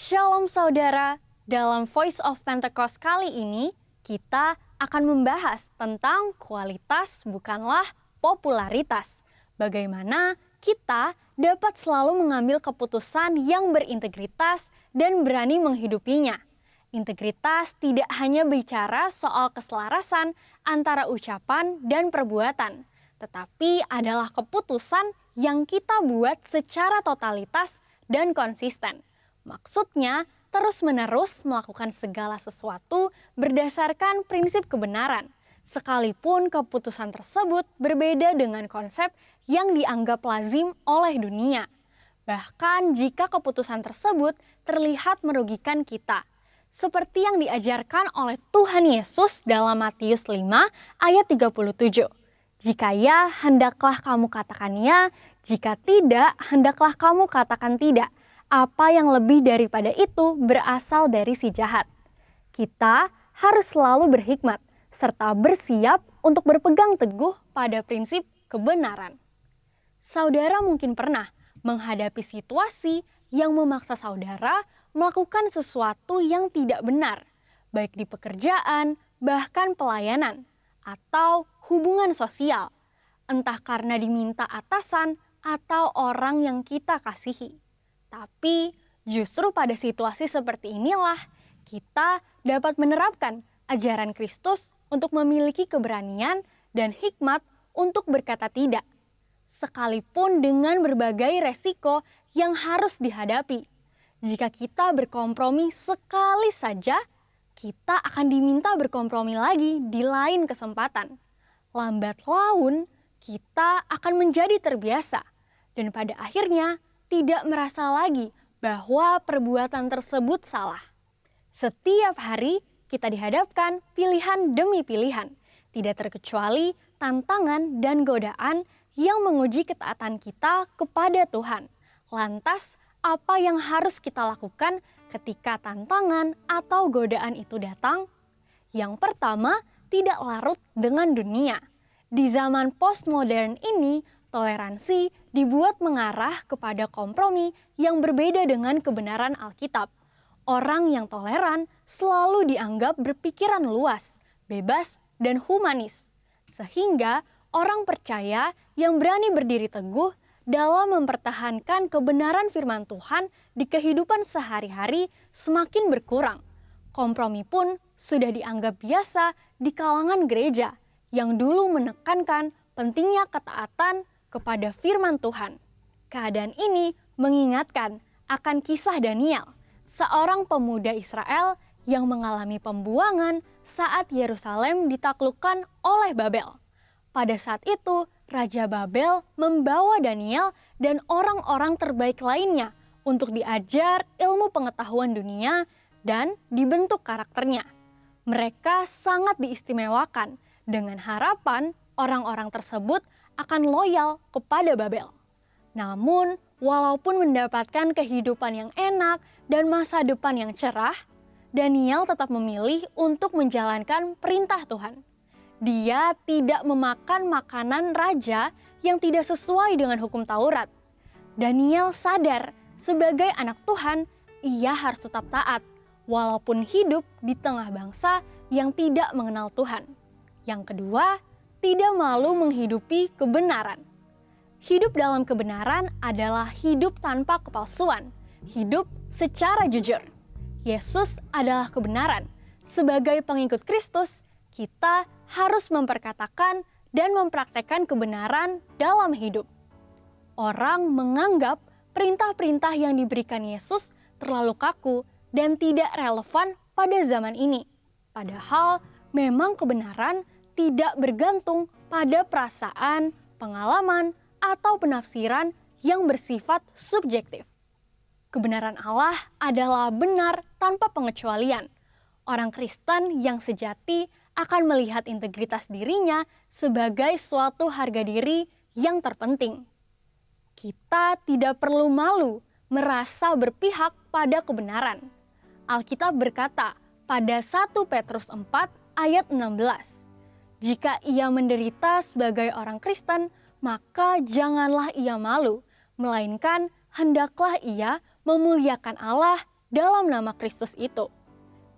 Shalom saudara, dalam Voice of Pentecost kali ini kita akan membahas tentang kualitas bukanlah popularitas. Bagaimana kita dapat selalu mengambil keputusan yang berintegritas dan berani menghidupinya. Integritas tidak hanya bicara soal keselarasan antara ucapan dan perbuatan, tetapi adalah keputusan yang kita buat secara totalitas dan konsisten. Maksudnya, terus-menerus melakukan segala sesuatu berdasarkan prinsip kebenaran, sekalipun keputusan tersebut berbeda dengan konsep yang dianggap lazim oleh dunia. Bahkan jika keputusan tersebut terlihat merugikan kita, seperti yang diajarkan oleh Tuhan Yesus dalam Matius 5 ayat 37. Jika ya, hendaklah kamu katakan ya, jika tidak, hendaklah kamu katakan tidak. Apa yang lebih daripada itu berasal dari si jahat. Kita harus selalu berhikmat, serta bersiap untuk berpegang teguh pada prinsip kebenaran. Saudara mungkin pernah menghadapi situasi yang memaksa saudara melakukan sesuatu yang tidak benar, baik di pekerjaan, bahkan pelayanan, atau hubungan sosial, entah karena diminta atasan atau orang yang kita kasihi. Tapi justru pada situasi seperti inilah kita dapat menerapkan ajaran Kristus untuk memiliki keberanian dan hikmat untuk berkata tidak, sekalipun dengan berbagai resiko yang harus dihadapi. Jika kita berkompromi sekali saja, kita akan diminta berkompromi lagi di lain kesempatan. Lambat laun, kita akan menjadi terbiasa, dan pada akhirnya tidak merasa lagi bahwa perbuatan tersebut salah. Setiap hari kita dihadapkan pilihan demi pilihan, tidak terkecuali tantangan dan godaan yang menguji ketaatan kita kepada Tuhan. Lantas, apa yang harus kita lakukan ketika tantangan atau godaan itu datang? Yang pertama, tidak larut dengan dunia. Di zaman postmodern ini, toleransi dibuat mengarah kepada kompromi yang berbeda dengan kebenaran Alkitab. Orang yang toleran selalu dianggap berpikiran luas, bebas, dan humanis. Sehingga orang percaya yang berani berdiri teguh dalam mempertahankan kebenaran firman Tuhan di kehidupan sehari-hari semakin berkurang. Kompromi pun sudah dianggap biasa di kalangan gereja yang dulu menekankan pentingnya ketaatan kepada firman Tuhan. Keadaan ini mengingatkan akan kisah Daniel, seorang pemuda Israel yang mengalami pembuangan saat Yerusalem ditaklukkan oleh Babel. Pada saat itu, Raja Babel membawa Daniel dan orang-orang terbaik lainnya untuk diajar ilmu pengetahuan dunia dan dibentuk karakternya. Mereka sangat diistimewakan dengan harapan orang-orang tersebut akan loyal kepada Babel. Namun, walaupun mendapatkan kehidupan yang enak dan masa depan yang cerah, Daniel tetap memilih untuk menjalankan perintah Tuhan. Dia tidak memakan makanan raja yang tidak sesuai dengan hukum Taurat. Daniel sadar sebagai anak Tuhan, ia harus tetap taat, walaupun hidup di tengah bangsa yang tidak mengenal Tuhan. Yang kedua, tidak malu menghidupi kebenaran. Hidup dalam kebenaran adalah hidup tanpa kepalsuan, hidup secara jujur. Yesus adalah kebenaran. Sebagai pengikut Kristus, kita harus memperkatakan dan mempraktekkan kebenaran dalam hidup. Orang menganggap perintah-perintah yang diberikan Yesus terlalu kaku dan tidak relevan pada zaman ini. Padahal memang kebenaran tidak bergantung pada perasaan, pengalaman, atau penafsiran yang bersifat subjektif. Kebenaran Allah adalah benar tanpa pengecualian. Orang Kristen yang sejati akan melihat integritas dirinya sebagai suatu harga diri yang terpenting. Kita tidak perlu malu merasa berpihak pada kebenaran. Alkitab berkata pada 1 Petrus 4 ayat 16, jika ia menderita sebagai orang Kristen, maka janganlah ia malu, melainkan hendaklah ia memuliakan Allah dalam nama Kristus itu.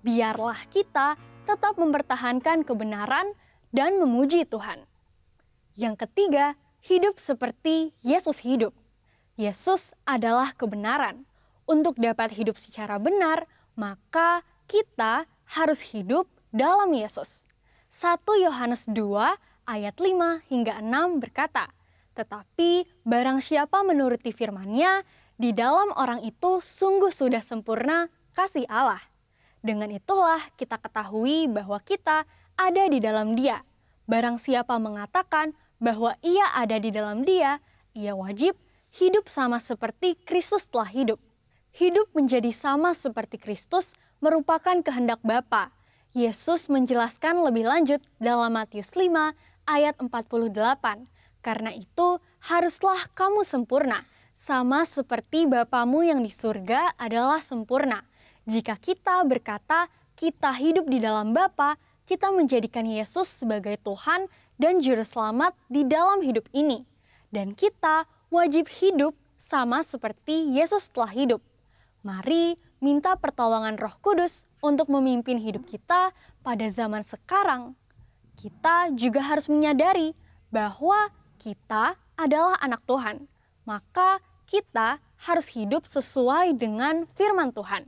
Biarlah kita tetap mempertahankan kebenaran dan memuji Tuhan. Yang ketiga, hidup seperti Yesus hidup. Yesus adalah kebenaran. Untuk dapat hidup secara benar, maka kita harus hidup dalam Yesus. 1 Yohanes 2 ayat 5 hingga 6 berkata, "Tetapi barang siapa menuruti firman-Nya, di dalam orang itu sungguh sudah sempurna kasih Allah. Dengan itulah kita ketahui bahwa kita ada di dalam Dia. Barang siapa mengatakan bahwa ia ada di dalam Dia, ia wajib hidup sama seperti Kristus telah hidup." Hidup menjadi sama seperti Kristus merupakan kehendak Bapa. Yesus menjelaskan lebih lanjut dalam Matius 5 ayat 48. "Karena itu haruslah kamu sempurna, sama seperti Bapamu yang di surga adalah sempurna." Jika kita berkata kita hidup di dalam Bapa, kita menjadikan Yesus sebagai Tuhan dan Juru Selamat di dalam hidup ini. Dan kita wajib hidup sama seperti Yesus telah hidup. Mari minta pertolongan Roh Kudus untuk memimpin hidup kita pada zaman sekarang. Kita juga harus menyadari bahwa kita adalah anak Tuhan. Maka kita harus hidup sesuai dengan firman Tuhan.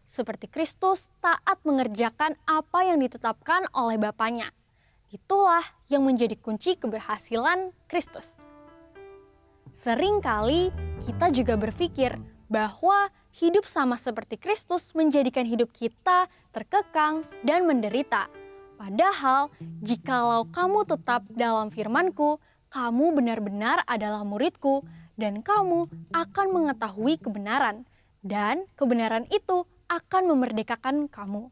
Seperti Kristus taat mengerjakan apa yang ditetapkan oleh Bapanya. Itulah yang menjadi kunci keberhasilan Kristus. Seringkali kita juga berpikir bahwa hidup sama seperti Kristus menjadikan hidup kita terkekang dan menderita. Padahal, jikalau kamu tetap dalam firman-Ku, kamu benar-benar adalah murid-Ku, dan kamu akan mengetahui kebenaran, dan kebenaran itu akan memerdekakan kamu.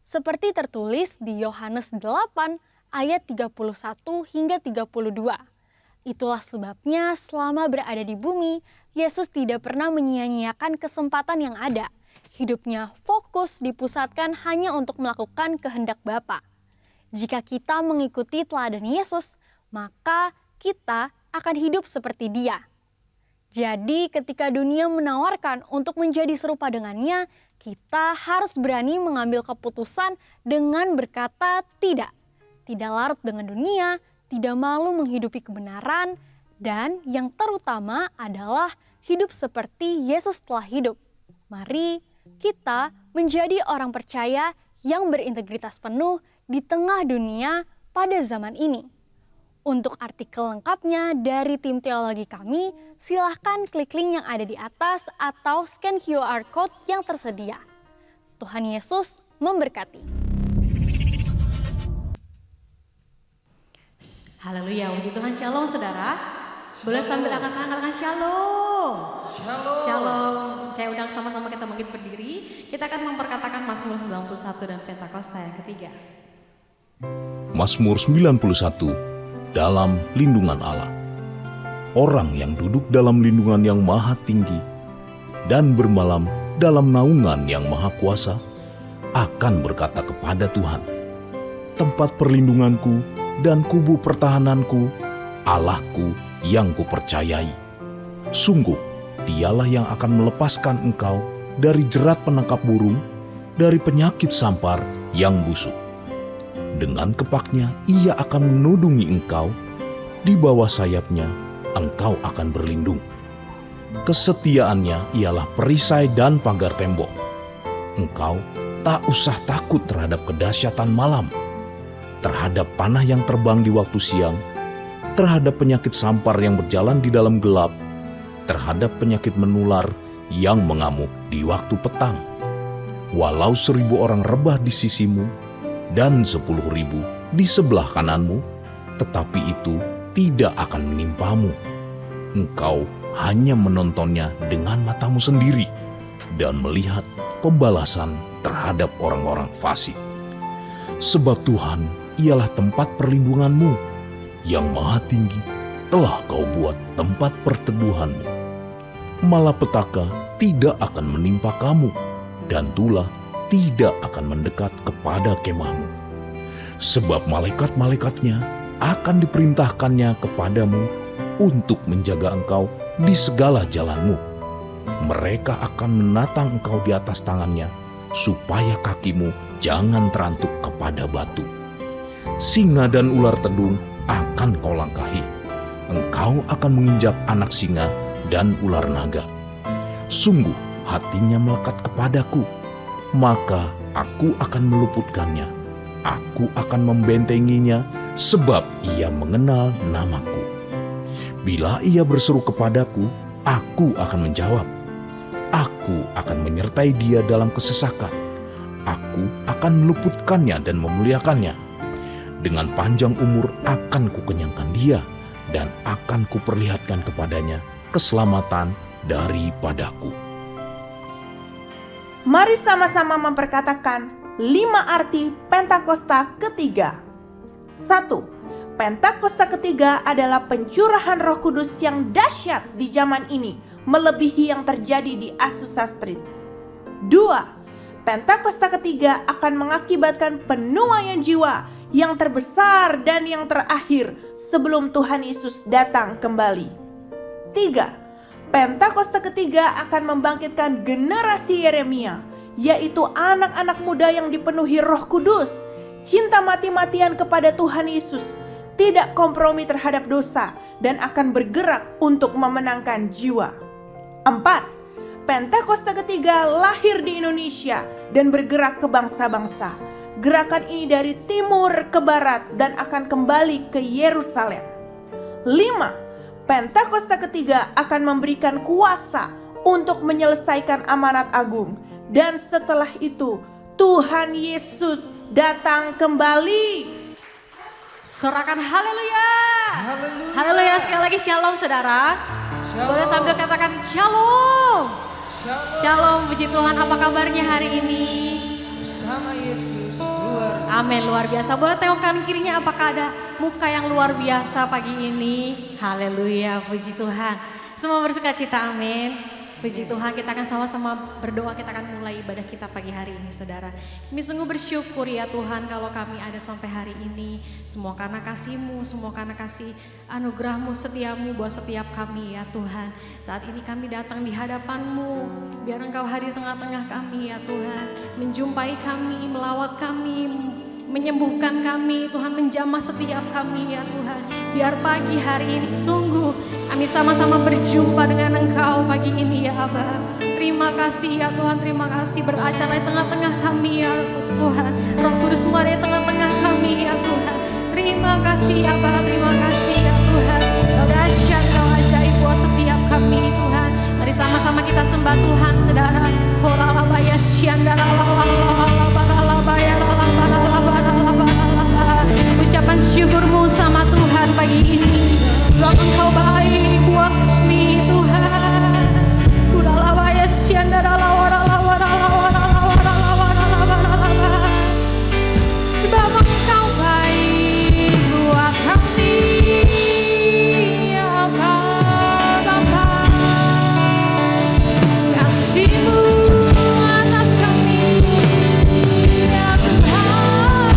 Seperti tertulis di Yohanes 8 ayat 31 hingga 32. Itulah sebabnya selama berada di bumi, Yesus tidak pernah menyia-nyiakan kesempatan yang ada. Hidupnya fokus dipusatkan hanya untuk melakukan kehendak Bapa. Jika kita mengikuti teladan Yesus, maka kita akan hidup seperti Dia. Jadi ketika dunia menawarkan untuk menjadi serupa dengannya, kita harus berani mengambil keputusan dengan berkata tidak. Tidak larut dengan dunia, tidak malu menghidupi kebenaran, dan yang terutama adalah hidup seperti Yesus telah hidup. Mari kita menjadi orang percaya yang berintegritas penuh di tengah dunia pada zaman ini. Untuk artikel lengkapnya dari tim teologi kami, silahkan klik link yang ada di atas atau scan QR Code yang tersedia. Tuhan Yesus memberkati. Haleluya, puji Tuhan. Shalom saudara. Boleh sambil angkat tangan shalom. Shalom. Shalom. Saya undang sama-sama kita bangkit berdiri. Kita akan memperkatakan Mazmur 91 dan Pentakosta yang ketiga. Mazmur 91 dalam lindungan Allah. Orang yang duduk dalam lindungan yang maha tinggi dan bermalam dalam naungan yang maha kuasa akan berkata kepada Tuhan, "Tempat perlindunganku dan kubu pertahananku, Allahku yang kupercayai. Sungguh, Dialah yang akan melepaskan engkau dari jerat penangkap burung, dari penyakit sampar yang busuk. Dengan kepaknya Ia akan menudungi engkau, di bawah sayapnya engkau akan berlindung. Kesetiaannya ialah perisai dan pagar tembok. Engkau tak usah takut terhadap kedahsyatan malam, terhadap panah yang terbang di waktu siang, terhadap penyakit sampar yang berjalan di dalam gelap, terhadap penyakit menular yang mengamuk di waktu petang. Walau 1.000 orang rebah di sisimu dan 10.000 di sebelah kananmu, tetapi itu tidak akan menimpamu. Engkau hanya menontonnya dengan matamu sendiri dan melihat pembalasan terhadap orang-orang fasik. Sebab Tuhan ialah tempat perlindunganmu, yang maha tinggi telah kau buat tempat perteduhanmu. Malapetaka tidak akan menimpa kamu, dan tulah tidak akan mendekat kepada kemahmu. Sebab malaikat-malaikatnya akan diperintahkannya kepadamu untuk menjaga engkau di segala jalanmu. mereka akan menatang engkau di atas tangannya, supaya kakimu jangan terantuk kepada batu. Singa dan ular tedung akan kau langkahi. Engkau akan menginjak anak singa dan ular naga. Sungguh hatinya melekat kepadaku, maka aku akan meluputkannya. Aku akan membentenginya, sebab ia mengenal namaku. Bila ia berseru kepadaku, aku akan menjawab. Aku akan menyertai dia dalam kesesakan. Aku akan meluputkannya dan memuliakannya. Dengan panjang umur akan kukenyangkan dia, dan akan kuperlihatkan kepadanya keselamatan daripadaku. Mari sama-sama memperkatakan 5 arti Pentakosta ketiga. 1. Pentakosta ketiga adalah pencurahan Roh Kudus yang dahsyat di zaman ini, melebihi yang terjadi di Azusa Street. 2. Pentakosta ketiga akan mengakibatkan penuaian jiwa yang terbesar dan yang terakhir sebelum Tuhan Yesus datang kembali. 3. Pentakosta ketiga akan membangkitkan generasi Yeremia, yaitu anak-anak muda yang dipenuhi Roh Kudus, cinta mati-matian kepada Tuhan Yesus, tidak kompromi terhadap dosa, dan akan bergerak untuk memenangkan jiwa. 4. Pentakosta ketiga lahir di Indonesia dan bergerak ke bangsa-bangsa. Gerakan ini dari timur ke barat dan akan kembali ke Yerusalem. 5. Pentakosta ketiga akan memberikan kuasa untuk menyelesaikan amanat agung. Dan setelah itu Tuhan Yesus datang kembali. Sorakan haleluya. Haleluya, sekali lagi shalom saudara. Boleh sambil katakan shalom. Shalom, puji Tuhan, apa kabarnya hari ini? Bersama Yesus Amin, luar biasa. Boleh tengok kanan kirinya, apakah ada muka yang luar biasa pagi ini? Haleluya, puji Tuhan. Semua bersuka cita, amin. Puji Tuhan, kita akan sama-sama berdoa, kita akan mulai ibadah kita pagi hari ini saudara. Kami sungguh bersyukur ya Tuhan kalau kami ada sampai hari ini. Semua karena kasih-Mu, semua karena kasih anugerah-Mu, setiamu buat setiap kami ya Tuhan. Saat ini kami datang di hadapan-Mu, biar Engkau hadir tengah-tengah kami ya Tuhan. Menjumpai kami, melawat kami, menyembuhkan kami, Tuhan menjamah setiap kami ya Tuhan. Biar pagi hari ini sungguh kami sama-sama berjumpa dengan Engkau pagi ini ya Aba. Terima kasih ya Tuhan, terima kasih beracara di tengah-tengah kami ya Tuhan. Roh Kudus-Mu ada di tengah-tengah kami ya Tuhan. Terima kasih ya Aba, terima kasih ya Tuhan. Kau dahsyat, Kau ajaib buat setiap kami Tuhan. Mari sama-sama kita sembah Tuhan saudara. Ucapan syukur-Mu sama Tuhan pagi ini. Sebab Engkau baik buat kami Tuhan. Sebab Engkau baik buat kami ya Bapa. Kasih-Mu atas kami ya Tuhan.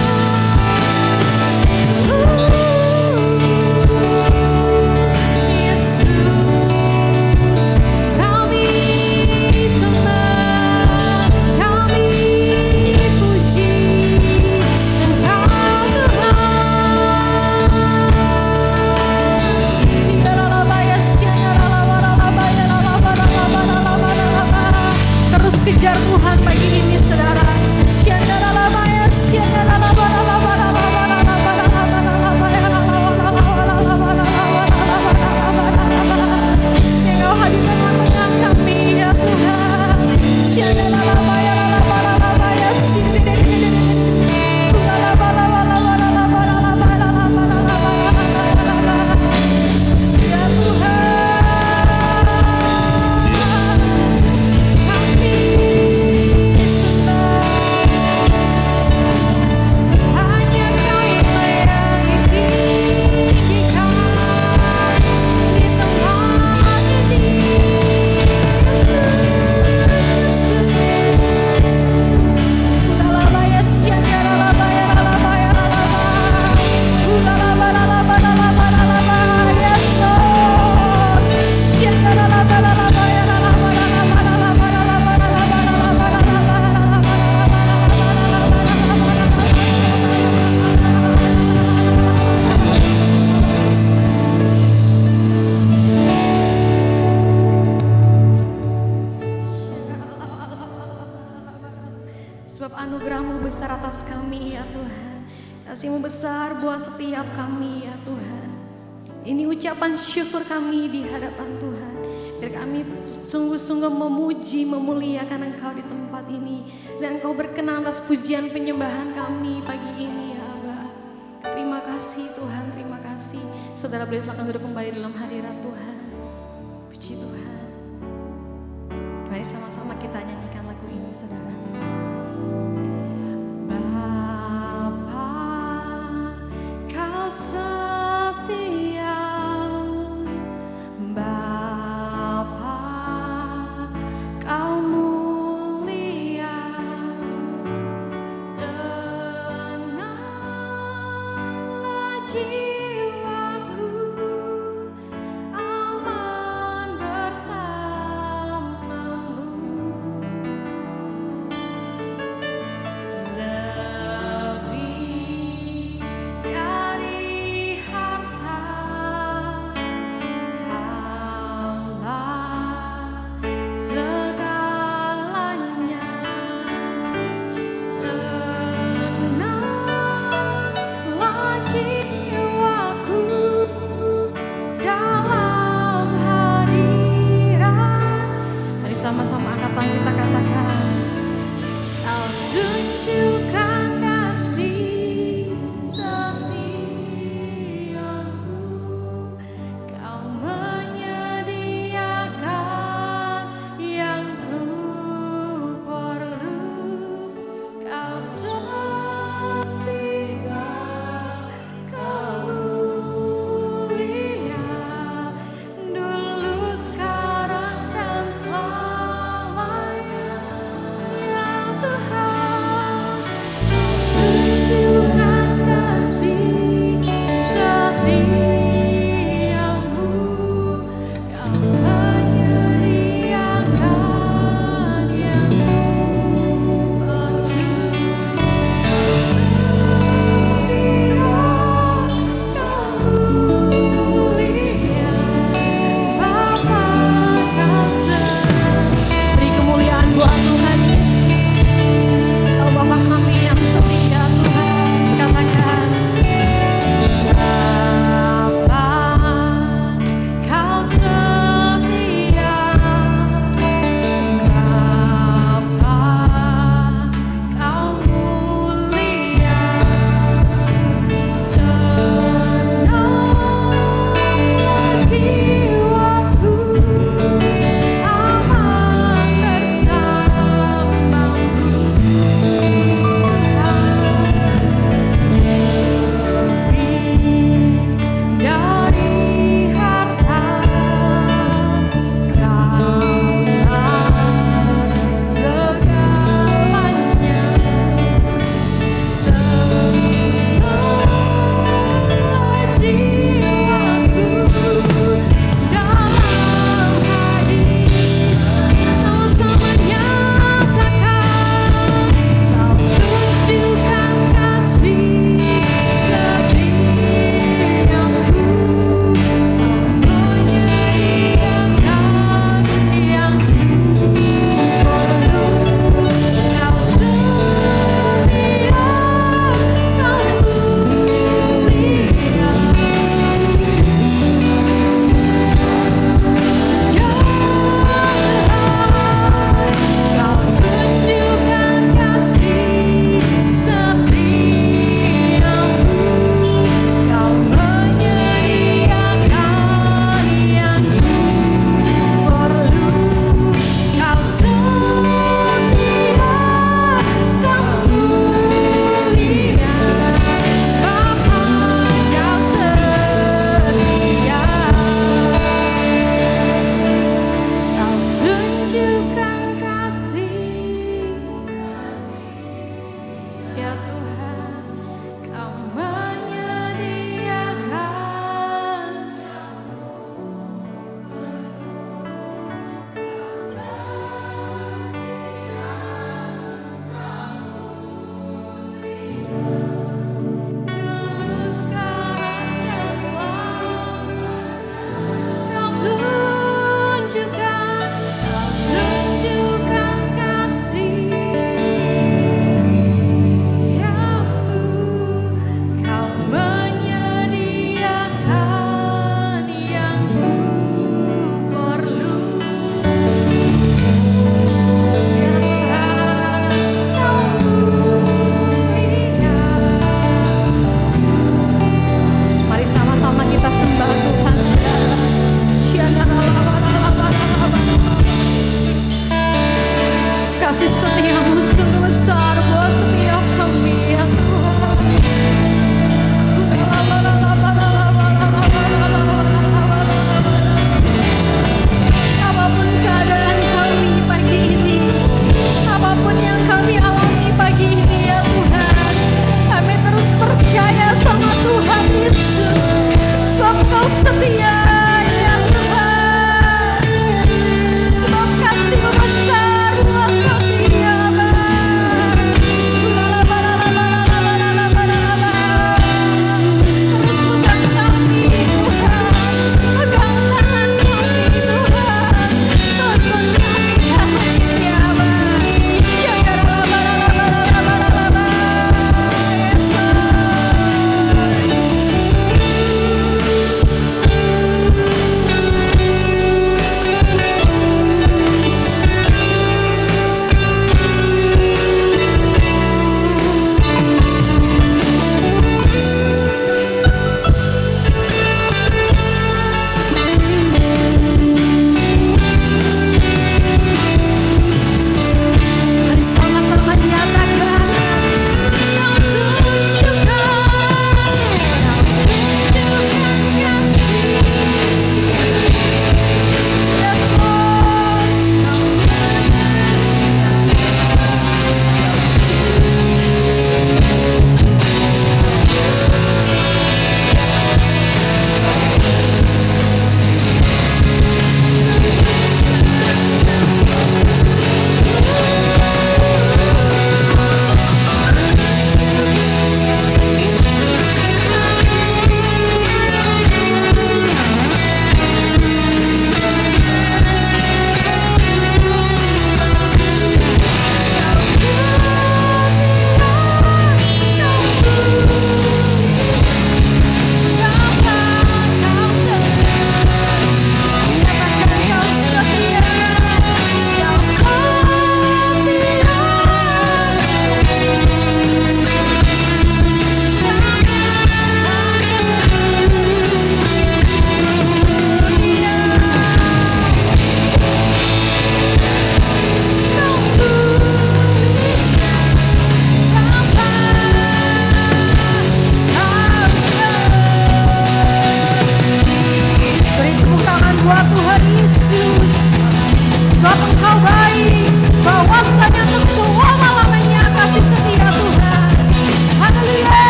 Kasih-Mu besar buat setiap kami ya Tuhan. Ini ucapan syukur kami di hadapan Tuhan. Biar kami sungguh-sungguh memuji, memuliakan Engkau di tempat ini. Dan Engkau berkenan atas pujian penyembahan kami pagi ini ya Abba. Terima kasih Tuhan, terima kasih. Saudara boleh silakan duduk kembali dalam hadirat Tuhan. Puji Tuhan. Mari sama-sama kita nyanyikan lagu ini saudara. Bapa, Kau setia. Bapa, Kau mulia. Tenanglah jiwaku, aman bersamamu.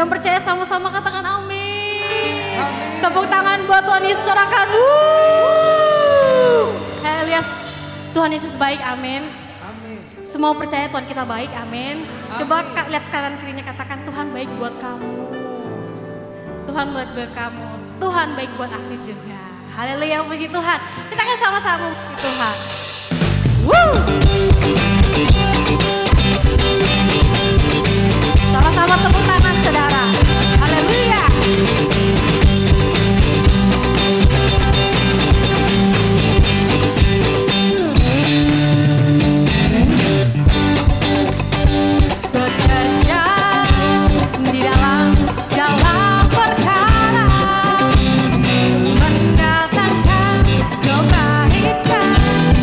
Yang percaya sama-sama katakan amin. Tepuk tangan buat Tuhan Yesus, sorakan. Haleluya. Tuhan Yesus baik, amin. Semua percaya Tuhan kita baik, amin. Coba lihat kanan kirinya, katakan Tuhan baik buat kamu. Tuhan baik buat kamu. Tuhan baik buat aku juga. Haleluya, puji Tuhan. Kita akan sama-sama puji Tuhan. Woo! Sama-sama tepuk tangan saudara. Haleluya. Bekerja di dalam segala perkara, mendatangkan kebaikan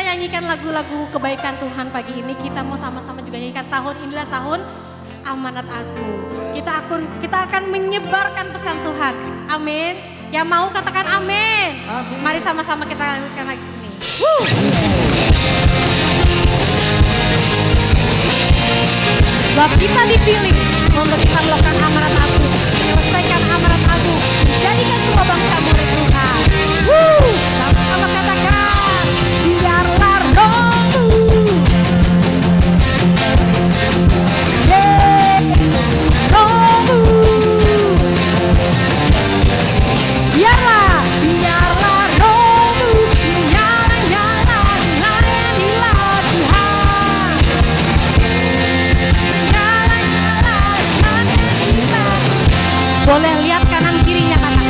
nyanyikan lagu-lagu kebaikan Tuhan pagi ini, kita mau sama-sama juga nyanyikan tahun inilah tahun amanat aku. Kita akan menyebarkan pesan Tuhan. Amin. Yang mau katakan amin. Amin. Mari sama-sama kita nyanyikan lagi ini. Sebab kita dipilih untuk kita melakukan amanat aku, menyelesaikan amanat aku, menjadikan semua bangsa murid Tuhan. Sama-sama katakan, biarlah rohmu, rohmu, biarlah rohmu menyala-nyala, layanilah Tuhan. Boleh lihat kanan kirinya katakan,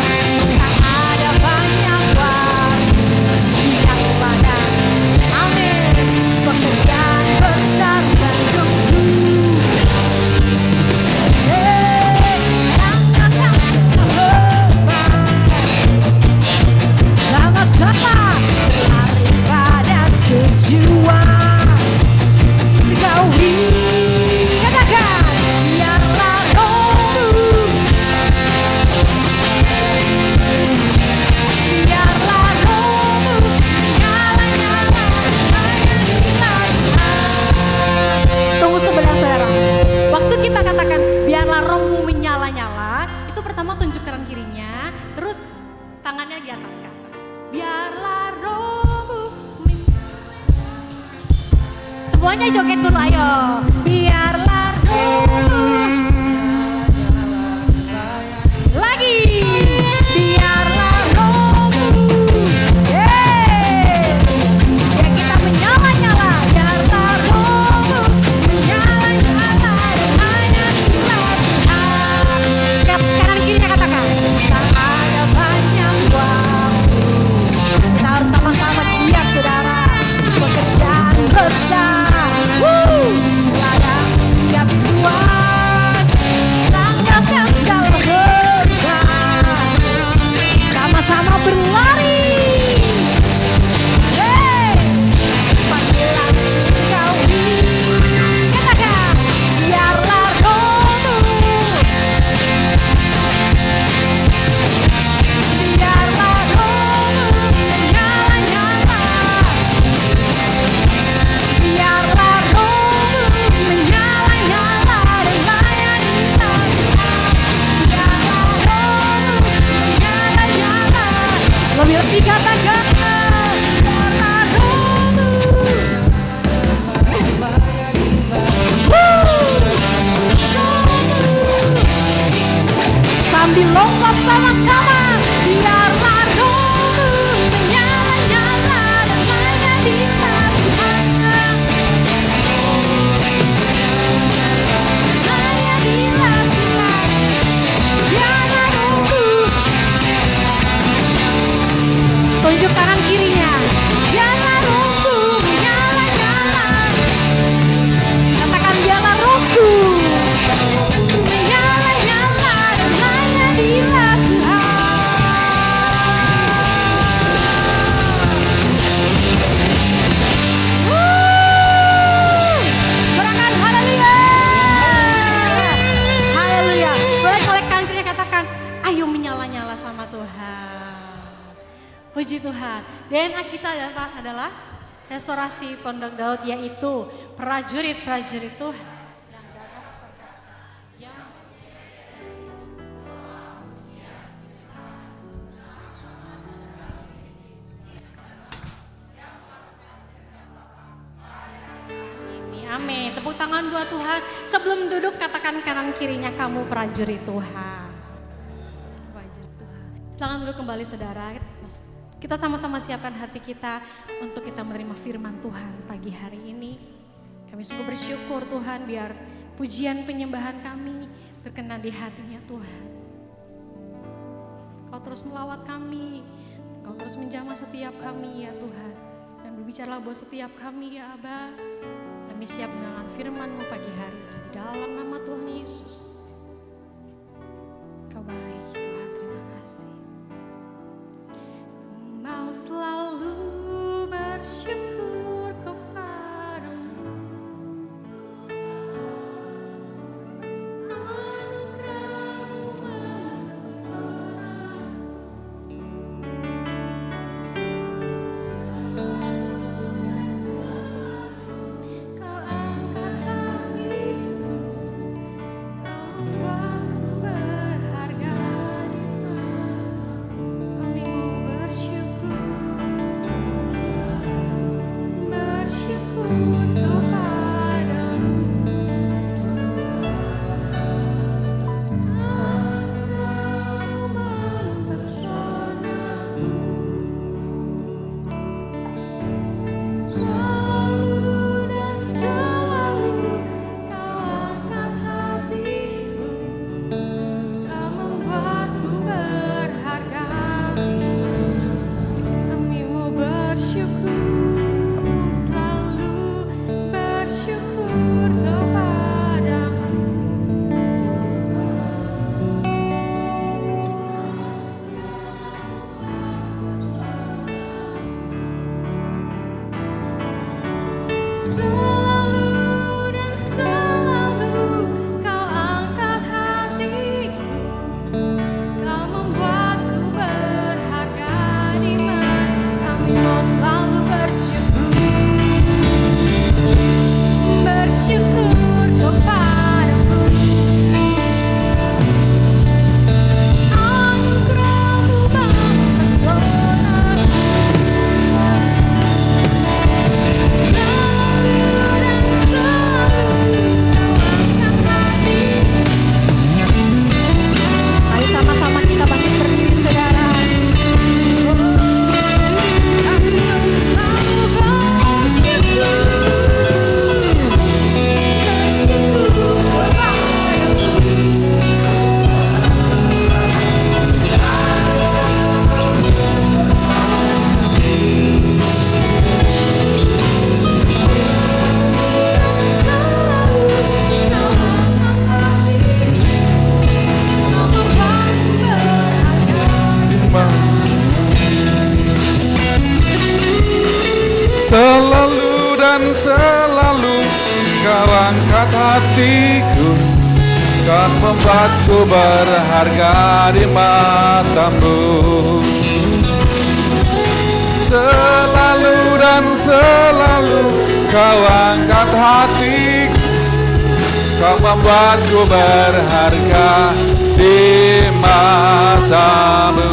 tak ada banyak waktu yang padat. Amin. Pekerjaan besar menunggu. Angkatkan beban, sama-sama lari pada tujuan. Surgawi, katakan, biarlah rohmu, biarlah rohmu nyala-nyala, layanilah Tuhan. Tunggu sebentar saudara. Waktu kita katakan biarlah rohmu menyala-nyala, itu pertama tunjuk kanan kirinya, terus tangannya di atas ke atas. Biarlah rohmu semuanya joget dulu ayo. Biarlah rohmu lagi. Biarlah rohmu biar kita menyala-nyala. Biarlah rohmu menyala-nyala, layanilah Tuhan. Kanan kirinya katakan, tak ada banyak waktu. Kita harus sama-sama siap saudara. Pekerjaan besar. Ladang siap Tuhan. Tanggapkan segala beban. Sama-sama berlari. Panggilan surgawi. Katakan, biarlah rohmu, biarlah rohmu menyala-nyala, biarlah rohmu menyala-nyala dan layanilah Tuhan. Biarlah rohmu menyala-nyala. Lebih katakan, biarlah rohmu. Sambil lompat sama-sama, biarlah rohmu menyala-nyala dan layanilah Tuhan. Layanilah Tuhan, biarlah rohmu. Tunjuk kanan kirinya, biarlah rohmu menyala-nyala. Katakan, biarlah rohku menyala-nyala dan layanilah Tuhan. Serangan haleluya. Haleluya. Boleh colek kanan kirinya, katakan, ayo menyala-nyala sama Tuhan. Puji Tuhan. DNA kita adalah restorasi Pondok Daud, yaitu prajurit-prajurit Tuhan yang gagah perkasa, yang ini. Amin. Tepuk tangan buat Tuhan. Sebelum duduk katakan kanan kirinya, kamu prajurit Tuhan. Prajurit Tuhan. Silakan duduk kembali saudara. Kita sama-sama siapkan hati kita untuk kita menerima firman Tuhan pagi hari ini. Kami sungguh bersyukur Tuhan, biar pujian penyembahan kami berkenan di hatinya Tuhan. Kau terus melawat kami, Kau terus menjamah setiap kami ya Tuhan. Dan berbicaralah buat setiap kami ya Aba. Kami siap mendengar firman-Mu pagi hari ini di dalam nama Tuhan Yesus. Kau baik Tuhan, terima kasih. Ku mau selalu bersyukur hatiku, kan membuatku berharga di matamu. Selalu dan selalu kau angkat hatiku, kau membuatku berharga di matamu.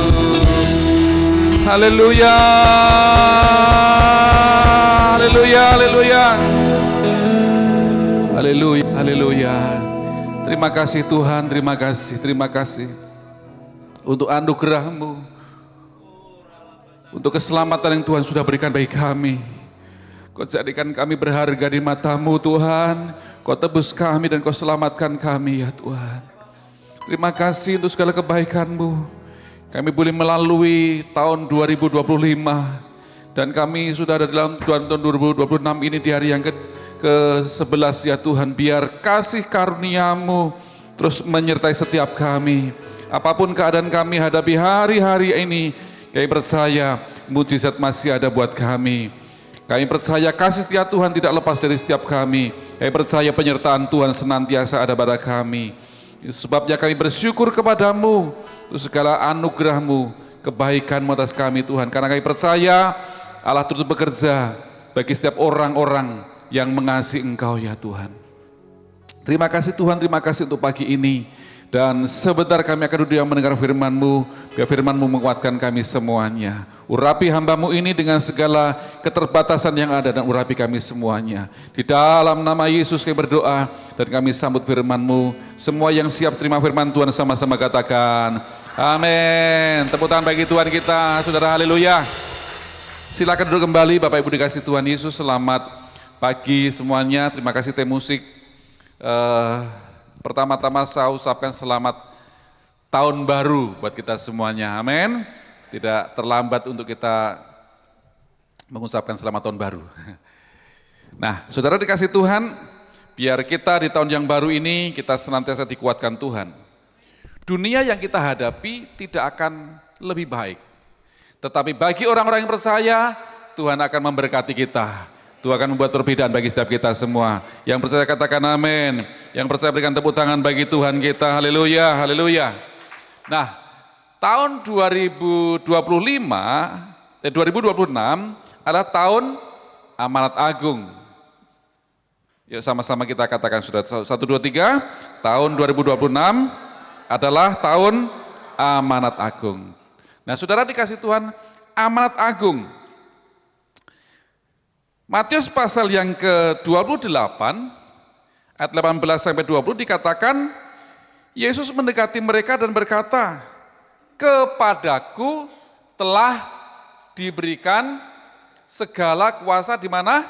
Haleluya, haleluya, haleluya, haleluya, haleluya. Terima kasih Tuhan, terima kasih untuk anugerah-Mu, untuk keselamatan yang Tuhan sudah berikan bagi kami. Kau jadikan kami berharga di mata-Mu Tuhan, Kau tebus kami dan Kau selamatkan kami ya Tuhan. Terima kasih untuk segala kebaikan-Mu. Kami boleh melalui tahun 2025 dan kami sudah ada dalam tahun 2026 ini di hari yang ke-11 ya Tuhan. Biar kasih karunia-Mu terus menyertai setiap kami. Apapun keadaan kami hadapi hari-hari ini, kami percaya mujizat masih ada buat kami. Kami percaya kasih setia Tuhan tidak lepas dari setiap kami. Kami percaya penyertaan Tuhan senantiasa ada pada kami. Sebabnya kami bersyukur kepadamu untuk segala anugerah-Mu, kebaikan-Mu atas kami Tuhan. Karena kami percaya Allah turut bekerja bagi setiap orang-orang yang mengasihi Engkau ya Tuhan. Terima kasih Tuhan, terima kasih untuk pagi ini. Dan sebentar kami akan duduk yang mendengar firman-Mu, biar firman-Mu menguatkan kami semuanya. Urapi hamba-Mu ini dengan segala keterbatasan yang ada dan urapi kami semuanya. Di dalam nama Yesus kami berdoa dan kami sambut firman-Mu. Semua yang siap terima firman Tuhan sama-sama katakan amin. Tepuk tangan bagi Tuhan kita, saudara, haleluya. Silakan duduk kembali Bapak Ibu dikasih Tuhan Yesus. Selamat pagi semuanya, terima kasih tim musik. Pertama-tama saya ucapkan selamat tahun baru buat kita semuanya, amin. Tidak terlambat untuk kita mengucapkan selamat tahun baru. Nah, saudara dikasih Tuhan, biar kita di tahun yang baru ini kita senantiasa dikuatkan Tuhan. Dunia yang kita hadapi tidak akan lebih baik. Tetapi bagi orang-orang yang percaya, Tuhan akan memberkati kita. Tuhan akan membuat perbedaan bagi setiap kita semua. Yang percaya katakan amin. Yang percaya berikan tepuk tangan bagi Tuhan kita. Haleluya, haleluya. Nah, tahun 2026 adalah tahun amanat agung. Yuk sama-sama kita katakan sudah 1, 2, 3. Tahun 2026 adalah tahun amanat agung. Nah, saudara dikasih Tuhan, amanat agung. Matius pasal yang ke-28, ayat 18 sampai 20 dikatakan, Yesus mendekati mereka dan berkata, kepadaku telah diberikan segala kuasa di mana?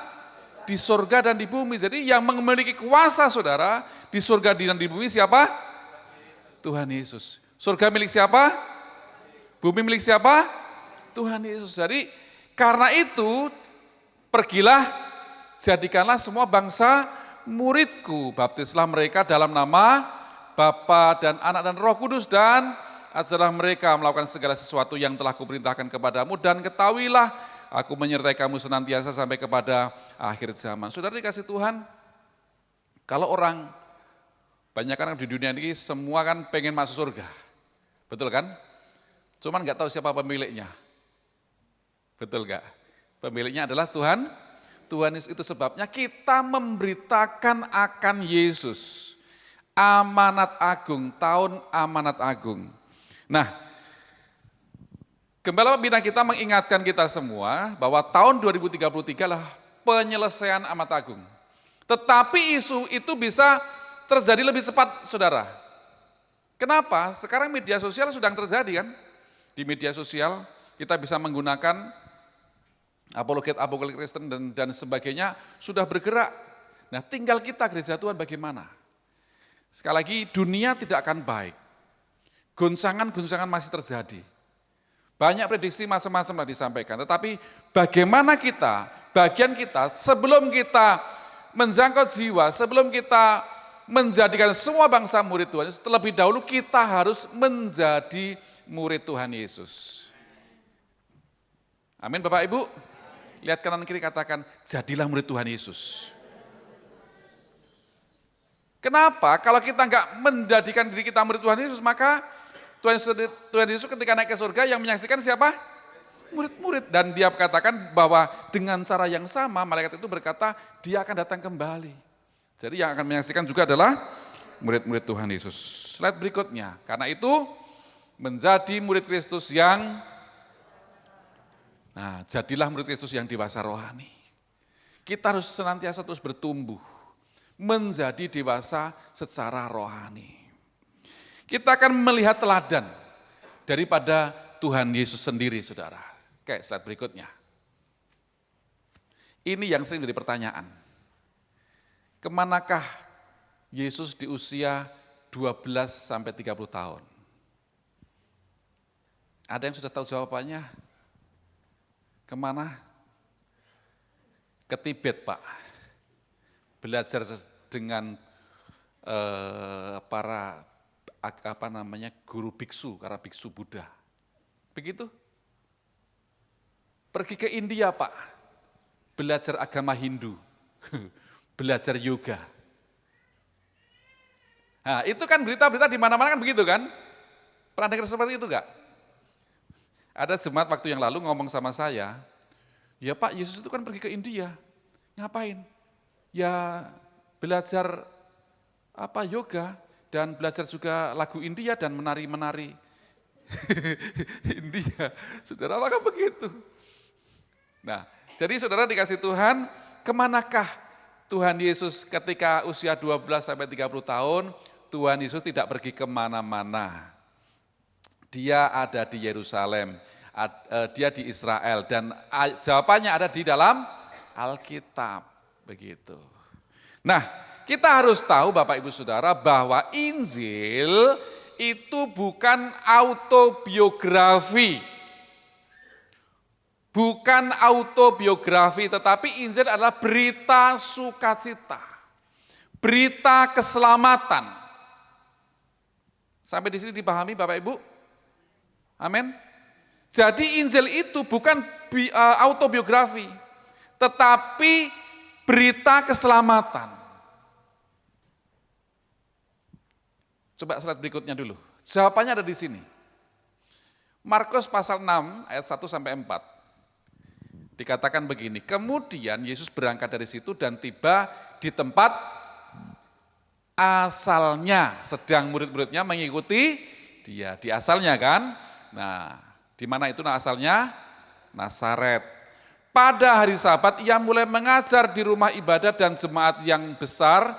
Di surga dan di bumi. Jadi yang memiliki kuasa saudara, di surga dan di bumi siapa? Tuhan Yesus. Surga milik siapa? Bumi milik siapa? Tuhan Yesus. Jadi karena itu, pergilah, jadikanlah semua bangsa muridku, baptislah mereka dalam nama Bapa dan Anak dan Roh Kudus, dan ajarlah mereka melakukan segala sesuatu yang telah kuperintahkan kepadamu, dan ketahuilah aku menyertai kamu senantiasa sampai kepada akhir zaman. Saudara dikasih Tuhan, kalau orang, banyak orang di dunia ini semua kan pengen masuk surga, betul kan? Cuman nggak tahu siapa pemiliknya, betul nggak? Pemiliknya adalah Tuhan. Tuhan itu sebabnya kita memberitakan akan Yesus. Amanat agung, tahun amanat agung. Nah, Gembala Pembina kita mengingatkan kita semua bahwa tahun 2033 adalah penyelesaian amanat agung. Tetapi isu itu bisa terjadi lebih cepat, saudara. Kenapa? Sekarang media sosial sedang terjadi kan? Di media sosial kita bisa menggunakan apologet Kristen dan sebagainya sudah bergerak. Nah, tinggal kita gereja Tuhan bagaimana? Sekali lagi, dunia tidak akan baik. Goncangan-goncangan masih terjadi. Banyak prediksi macam-macam lah disampaikan. Tetapi bagaimana kita, bagian kita, sebelum kita menjangkau jiwa, sebelum kita menjadikan semua bangsa murid Tuhan, terlebih dahulu kita harus menjadi murid Tuhan Yesus. Amin Bapak Ibu. Lihat kanan kiri katakan, jadilah murid Tuhan Yesus. Kenapa? Kalau kita nggak menjadikan diri kita murid Tuhan Yesus, maka Tuhan Yesus ketika naik ke surga yang menyaksikan siapa? Murid-murid. Dan dia katakan bahwa dengan cara yang sama, malaikat itu berkata, dia akan datang kembali. Jadi yang akan menyaksikan juga adalah murid-murid Tuhan Yesus. Slide berikutnya. Karena itu, menjadi murid Kristus yang, jadilah murid Kristus yang dewasa rohani. Kita harus senantiasa terus bertumbuh, menjadi dewasa secara rohani. Kita akan melihat teladan daripada Tuhan Yesus sendiri, saudara. Oke, slide berikutnya. Ini yang sering menjadi pertanyaan. Kemanakah Yesus di usia 12 sampai 30 tahun? Ada yang sudah tahu jawabannya? Kemana? Ke Tibet, Pak. Belajar dengan para guru biksu, karena biksu Buddha. Begitu? Pergi ke India, Pak. Belajar agama Hindu. Belajar yoga. Nah, itu kan berita-berita di mana-mana kan begitu kan? Pernah dengar seperti itu enggak? Ada jemaat waktu yang lalu ngomong sama saya, ya Pak, Yesus itu kan pergi ke India. Ngapain? Ya belajar yoga dan belajar juga lagu India dan menari-menari. India, saudara, apakah begitu? Nah, jadi saudara dikasih Tuhan, kemanakah Tuhan Yesus ketika usia 12 sampai 30 tahun? Tuhan Yesus tidak pergi kemana-mana. Dia ada di Yerusalem, dia di Israel, dan jawabannya ada di dalam Alkitab, begitu. Nah, kita harus tahu Bapak Ibu Saudara bahwa Injil itu bukan autobiografi. Bukan autobiografi, tetapi Injil adalah berita sukacita, berita keselamatan. Sampai di sini dipahami Bapak Ibu? Amin. Jadi Injil itu bukan autobiografi, tetapi berita keselamatan. Coba slide berikutnya dulu. Jawabannya ada di sini. Markus pasal 6 ayat 1 sampai 4. Dikatakan begini, kemudian Yesus berangkat dari situ dan tiba di tempat asalnya, sedang murid-muridnya mengikuti dia. Di asalnya kan? Nah, di mana itu asalnya? Nazaret. Pada hari Sabat ia mulai mengajar di rumah ibadat dan jemaat yang besar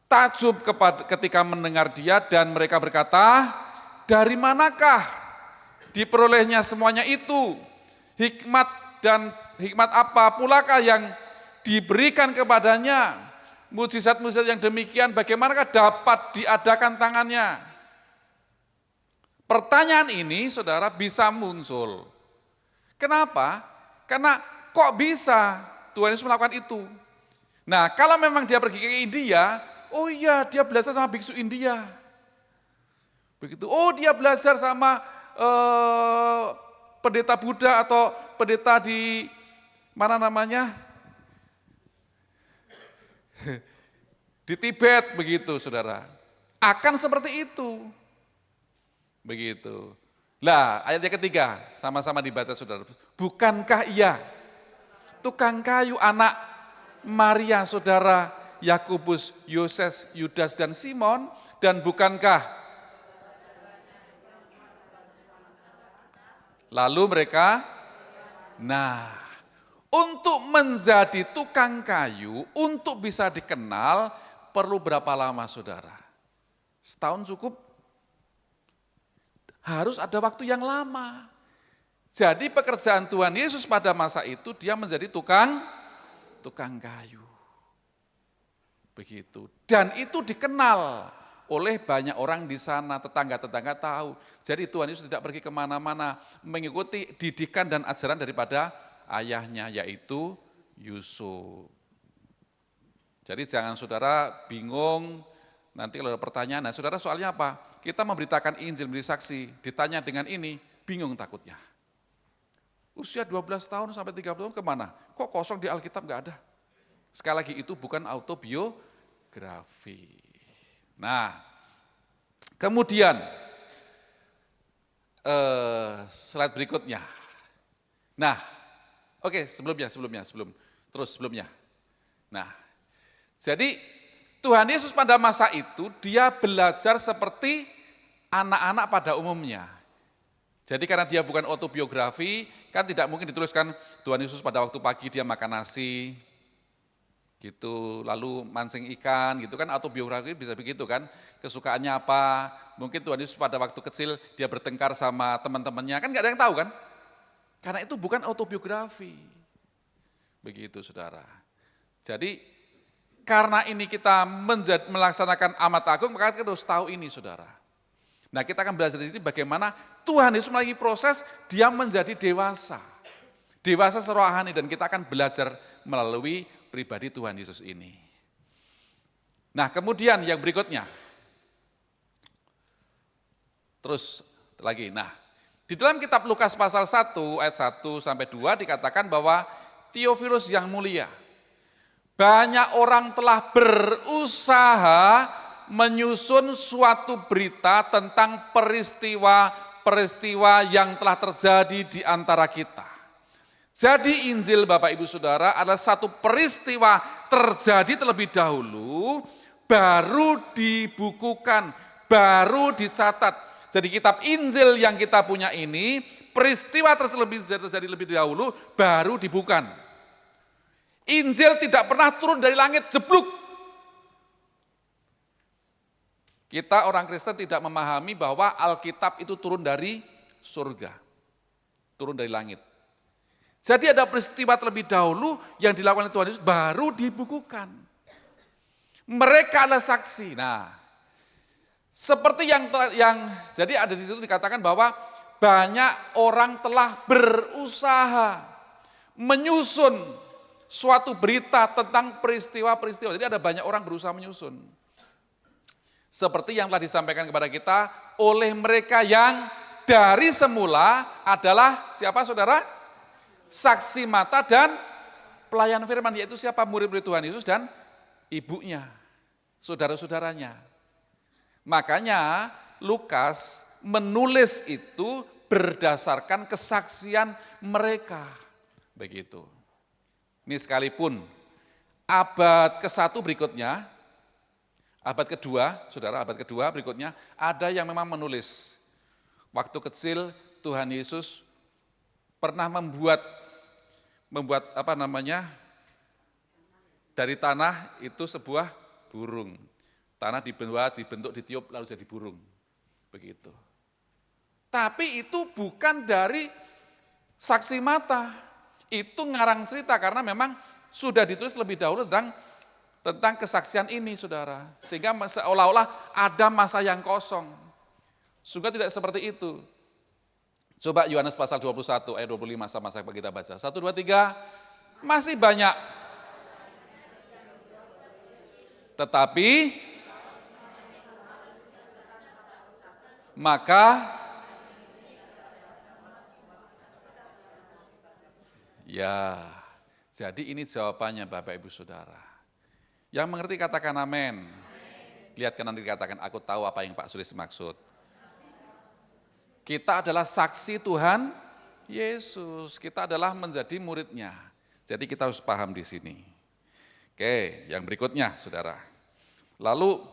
takjub ketika mendengar dia dan mereka berkata, dari manakah diperolehnya semuanya itu? Hikmat apa pulakah yang diberikan kepadanya? Mujizat-mujizat yang demikian bagaimanakah dapat diadakan tangannya? Pertanyaan ini saudara bisa muncul. Kenapa? Karena kok bisa Tuhan Yesus melakukan itu? Nah, kalau memang dia pergi ke India, oh iya dia belajar sama biksu India. Begitu. Oh dia belajar sama pendeta Buddha atau pendeta di mana namanya? Di Tibet begitu saudara. Akan seperti itu. Begitu. Lah ayat yang ketiga sama-sama dibaca saudara. Bukankah ia tukang kayu anak Maria saudara Yakobus, Yoses, Yudas dan Simon, dan bukankah lalu mereka, untuk menjadi tukang kayu, untuk bisa dikenal, perlu berapa lama saudara? Setahun cukup? Harus ada waktu yang lama. Jadi pekerjaan Tuhan Yesus pada masa itu, dia menjadi tukang kayu. Begitu. Dan itu dikenal oleh banyak orang di sana, tetangga-tetangga tahu. Jadi Tuhan Yesus tidak pergi kemana-mana, mengikuti didikan dan ajaran daripada ayahnya, yaitu Yusuf. Jadi jangan saudara bingung, nanti kalau ada pertanyaan, nah saudara soalnya apa? Kita memberitakan Injil, menjadi saksi, ditanya dengan ini, bingung takutnya. Usia 12 tahun sampai 30 tahun kemana? Kok kosong di Alkitab nggak ada? Sekali lagi itu bukan autobiografi. Nah, kemudian slide berikutnya. Nah, oke, sebelumnya. Nah, jadi Tuhan Yesus pada masa itu dia belajar seperti anak-anak pada umumnya. Jadi karena dia bukan autobiografi, kan tidak mungkin dituliskan Tuhan Yesus pada waktu pagi dia makan nasi, gitu, lalu mancing ikan, gitu kan, autobiografi bisa begitu kan, kesukaannya apa, mungkin Tuhan Yesus pada waktu kecil dia bertengkar sama teman-temannya, kan nggak ada yang tahu kan, karena itu bukan autobiografi, begitu saudara. Jadi karena ini kita melaksanakan amat agung, maka kita harus tahu ini saudara. Nah kita akan belajar di sini bagaimana Tuhan Yesus melalui proses dia menjadi dewasa serohani, dan kita akan belajar melalui pribadi Tuhan Yesus ini. Nah kemudian yang berikutnya, terus lagi, nah di dalam kitab Lukas pasal 1 ayat 1 sampai 2 dikatakan bahwa Theophilus yang mulia, banyak orang telah berusaha menyusun suatu berita tentang peristiwa yang telah terjadi di antara kita. Jadi Injil Bapak Ibu Saudara adalah satu peristiwa terjadi terlebih dahulu, baru dibukukan, baru dicatat. Jadi kitab Injil yang kita punya ini, peristiwa terjadi lebih dahulu, baru dibukukan. Injil tidak pernah turun dari langit jebluk. Kita orang Kristen tidak memahami bahwa Alkitab itu turun dari surga, turun dari langit. Jadi ada peristiwa terlebih dahulu yang dilakukan oleh Tuhan Yesus baru dibukukan. Mereka adalah saksi. Nah, seperti yang jadi ada di situ dikatakan bahwa banyak orang telah berusaha menyusun suatu berita tentang peristiwa-peristiwa. Jadi ada banyak orang berusaha menyusun. Seperti yang telah disampaikan kepada kita oleh mereka yang dari semula adalah siapa saudara? Saksi mata dan pelayan firman, yaitu siapa? Murid-murid Tuhan Yesus dan ibunya, saudara-saudaranya. Makanya Lukas menulis itu berdasarkan kesaksian mereka. Begitu. Ini sekalipun abad ke-1 berikutnya, abad kedua, saudara, abad kedua berikutnya, ada yang memang menulis. Waktu kecil Tuhan Yesus pernah membuat dari tanah itu sebuah burung. Tanah dibentuk, ditiup, lalu jadi burung. Begitu. Tapi itu bukan dari saksi mata. Itu ngarang cerita karena memang sudah ditulis lebih dahulu tentang kesaksian ini, saudara. Sehingga seolah-olah ada masa yang kosong. Sungguh tidak seperti itu. Coba Yohanes pasal 21 ayat 25 sama-sama kita baca. 1, 2, 3, masih banyak. Tetapi, maka, ya, jadi ini jawabannya Bapak Ibu Saudara. Yang mengerti katakan amin. Lihat kanan kiri katakan, aku tahu apa yang Pak Sulis maksud. Kita adalah saksi Tuhan Yesus. Kita adalah menjadi muridnya. Jadi kita harus paham di sini. Oke, yang berikutnya saudara. Lalu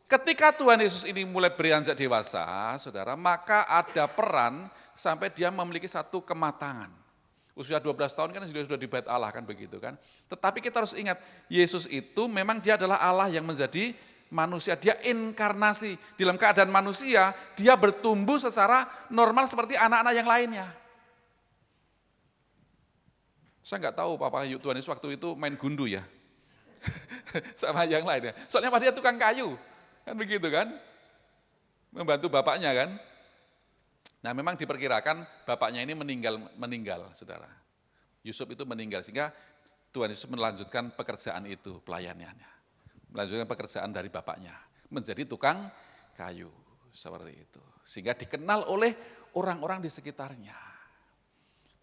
ketika Tuhan Yesus ini mulai beranjak dewasa, saudara, maka ada peran sampai dia memiliki satu kematangan. Usia 12 tahun kan sudah di bait Allah kan begitu kan. Tetapi kita harus ingat, Yesus itu memang dia adalah Allah yang menjadi manusia, dia inkarnasi. Dalam keadaan manusia, dia bertumbuh secara normal seperti anak-anak yang lainnya. Saya nggak tahu Papa Tuhan Yesus waktu itu main gundu ya. Sama yang lainnya. Soalnya dia tukang kayu. Kan begitu kan. Membantu bapaknya kan. Nah memang diperkirakan bapaknya ini meninggal saudara. Yusuf itu meninggal sehingga Tuhan Yesus melanjutkan pekerjaan itu, pelayanannya. Melanjutkan pekerjaan dari bapaknya, menjadi tukang kayu, seperti itu. Sehingga dikenal oleh orang-orang di sekitarnya.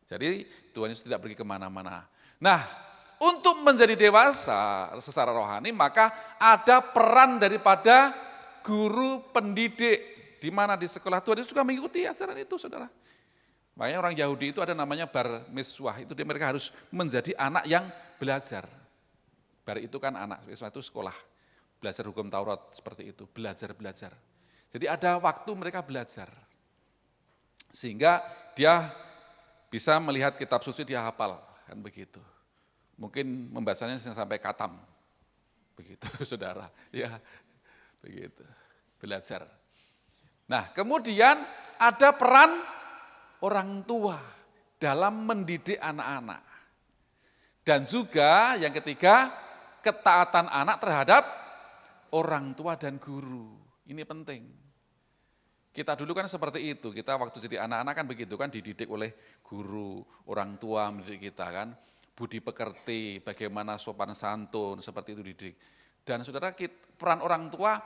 Jadi Tuhan Yesus tidak pergi kemana-mana. Nah, untuk menjadi dewasa secara rohani, maka ada peran daripada guru pendidik, di mana di sekolah Tuhan itu juga mengikuti ajaran itu, saudara. Makanya orang Yahudi itu ada namanya bar miswah, itu mereka harus menjadi anak yang belajar. Bar itu kan anak, miswah itu sekolah, belajar hukum Taurat seperti itu, belajar. Jadi ada waktu mereka belajar, sehingga dia bisa melihat kitab suci, dia hafal, kan begitu. Mungkin membacanya sampai katam, begitu saudara, ya begitu, belajar. Nah kemudian ada peran orang tua dalam mendidik anak-anak. Dan juga yang ketiga, ketaatan anak terhadap orang tua dan guru, ini penting. Kita dulu kan seperti itu, kita waktu jadi anak-anak kan begitu kan, dididik oleh guru, orang tua mendidik kita kan, budi pekerti, bagaimana sopan santun, seperti itu dididik. Dan saudara, peran orang tua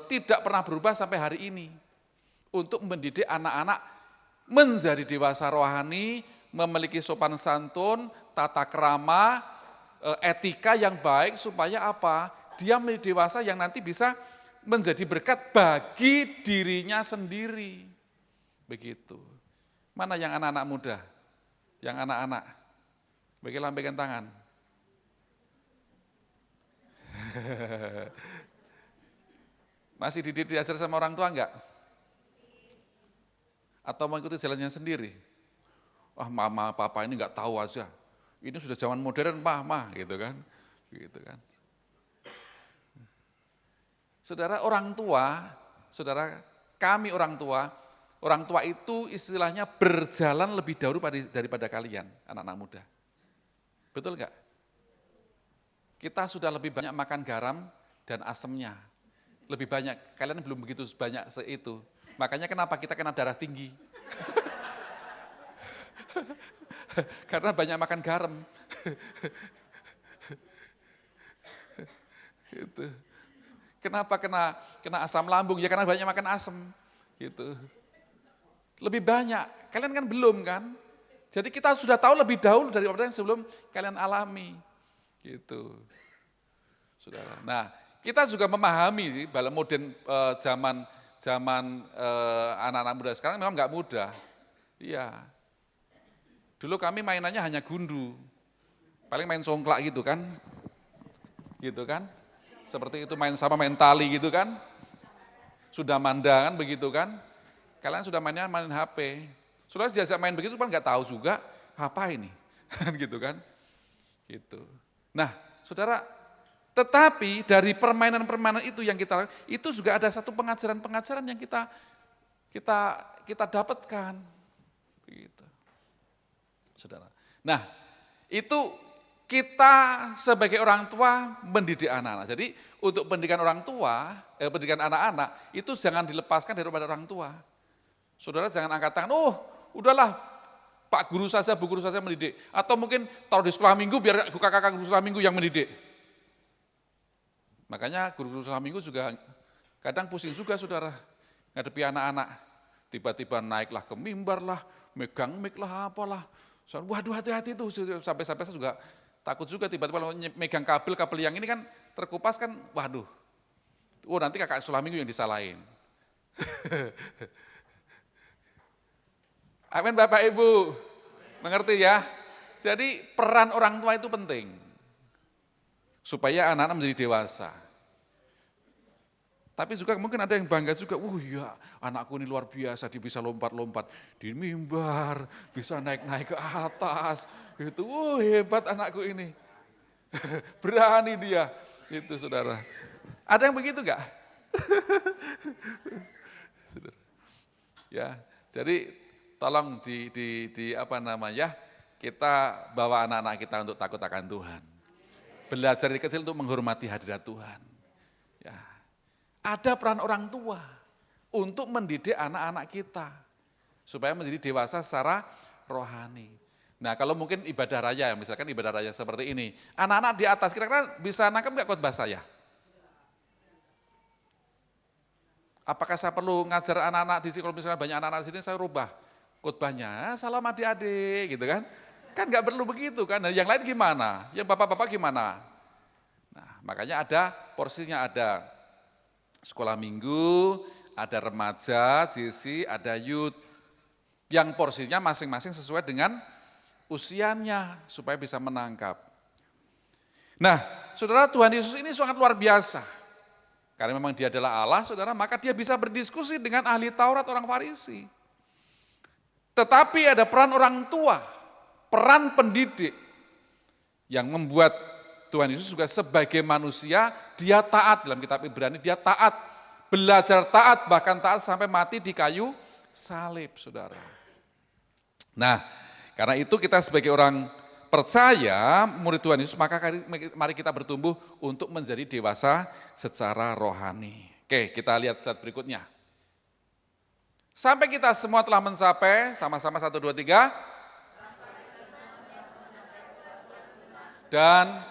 tidak pernah berubah sampai hari ini. Untuk mendidik anak-anak menjadi dewasa rohani, memiliki sopan santun, tata krama, etika yang baik, supaya apa? Dia menjadi dewasa yang nanti bisa menjadi berkat bagi dirinya sendiri. Begitu. Mana yang anak-anak muda? Yang anak-anak? Bagi lambaikan tangan. Masih diajar sama orang tua enggak? Atau mau ikuti jalannya sendiri? Ah, mama, papa ini enggak tahu aja. Ini sudah zaman modern, mah, gitu kan. Gitu kan. Saudara, orang tua, saudara, kami orang tua itu istilahnya berjalan lebih dahulu daripada kalian, anak-anak muda. Betul enggak? Kita sudah lebih banyak makan garam dan asemnya. Lebih banyak, kalian belum begitu banyak itu. Makanya kenapa kita kena darah tinggi? Karena banyak makan garam. Gitu. Kenapa kena asam lambung? Ya karena banyak makan asam. Gitu. Lebih banyak, kalian kan belum kan? Jadi kita sudah tahu lebih dahulu daripada yang sebelum kalian alami. Gitu. Saudara. Nah, kita juga memahami dalam modern zaman anak-anak muda sekarang memang enggak mudah. Iya. Dulu kami mainannya hanya gundu. Paling main songklak gitu kan. Gitu kan. Seperti itu main sama main tali gitu kan. Sudah mandangan begitu kan. Kalian sudah main HP. Sudah diajak main begitu kan enggak tahu juga apa ini. Gitu kan. Gitu. Nah, Saudara, tetapi dari permainan-permainan itu yang kita lakukan, itu juga ada satu pengajaran-pengajaran yang kita dapatkan. Begitu. Saudara. Nah, itu kita sebagai orang tua mendidik anak-anak. Jadi untuk pendidikan orang tua, pendidikan anak-anak itu jangan dilepaskan daripada orang tua. Saudara jangan angkat tangan, oh udahlah Pak Guru saja, Bu Guru saja mendidik. Atau mungkin taruh di sekolah minggu biar kakak-kakak guru sekolah minggu yang mendidik. Makanya guru-guru sekolah minggu juga kadang pusing juga saudara, ngadepi anak-anak. Tiba-tiba naiklah ke mimbar lah, megang mic lah, apalah. Waduh hati-hati itu, sampai-sampai saya juga takut juga tiba-tiba kalau megang kabel yang ini kan terkupas kan, waduh. Oh nanti kakak sekolah minggu yang disalahin. Amin Bapak Ibu, mengerti ya? Jadi peran orang tua itu penting, supaya anak-anak menjadi dewasa. Tapi juga mungkin ada yang bangga juga, ya anakku ini luar biasa, dia bisa lompat-lompat di mimbar, bisa naik-naik ke atas, gitu. Hebat anakku ini, berani dia, itu saudara. Ada yang begitu enggak? Ya, jadi tolong kita bawa anak-anak kita untuk takut akan Tuhan. Belajar dari kecil untuk menghormati hadirat Tuhan. Ya. Ada peran orang tua untuk mendidik anak-anak kita supaya menjadi dewasa secara rohani. Nah, kalau mungkin ibadah raya, misalkan ibadah raya seperti ini, anak-anak di atas kira-kira bisa nangkep enggak khotbah saya? Apakah saya perlu ngajar anak-anak di sini, kalau misalnya banyak anak-anak di sini saya rubah khotbahnya, salam adik-adik gitu kan. Kan nggak perlu begitu kan, nah, yang lain gimana? Yang bapak-bapak gimana? Nah, makanya ada porsinya, ada sekolah minggu, ada remaja, JC, ada youth. Yang porsinya masing-masing sesuai dengan usianya supaya bisa menangkap. Nah, saudara, Tuhan Yesus ini sangat luar biasa. Karena memang dia adalah Allah, saudara, maka dia bisa berdiskusi dengan ahli Taurat orang Farisi. Tetapi ada peran orang tua, peran pendidik yang membuat Tuhan Yesus juga sebagai manusia, dia taat dalam kitab Ibrani, dia taat, belajar taat, bahkan taat sampai mati di kayu salib, saudara. Nah, karena itu kita sebagai orang percaya, murid Tuhan Yesus, maka mari kita bertumbuh untuk menjadi dewasa secara rohani. Oke, kita lihat slide berikutnya. Sampai kita semua telah mencapai, sama-sama 1, 2, 3. Dan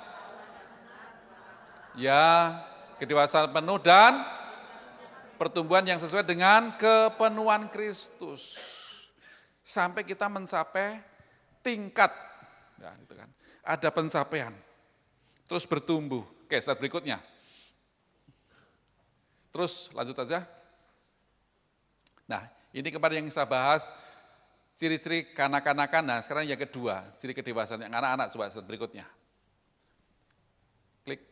ya, kedewasaan penuh dan pertumbuhan yang sesuai dengan kepenuhan Kristus. Sampai kita mencapai tingkat, ya, gitu kan. Ada pencapaian, terus bertumbuh. Oke, slide berikutnya. Terus lanjut aja. Nah, ini kemarin yang saya bahas, ciri-ciri kanak-kanakan. Nah, sekarang yang kedua, ciri kedewasaan yang anak-anak, coba slide berikutnya. Klik.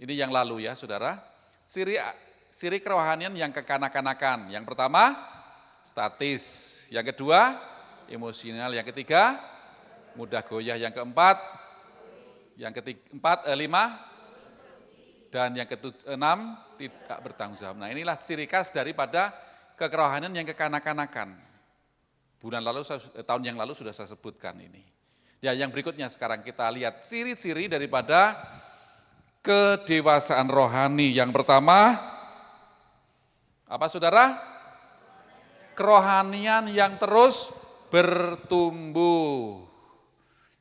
Ini yang lalu ya, saudara. Ciri kerohanian yang kekanak-kanakan. Yang pertama, statis. Yang kedua, emosional. Yang ketiga, mudah goyah. Yang keempat, lima, dan yang keenam, tidak bertanggung jawab. Nah, inilah ciri khas daripada kekerohanian yang kekanak-kanakan. Tahun yang lalu sudah saya sebutkan ini. Ya, yang berikutnya sekarang kita lihat ciri-ciri daripada kedewasaan rohani. Yang pertama, apa saudara? Kerohanian yang terus bertumbuh.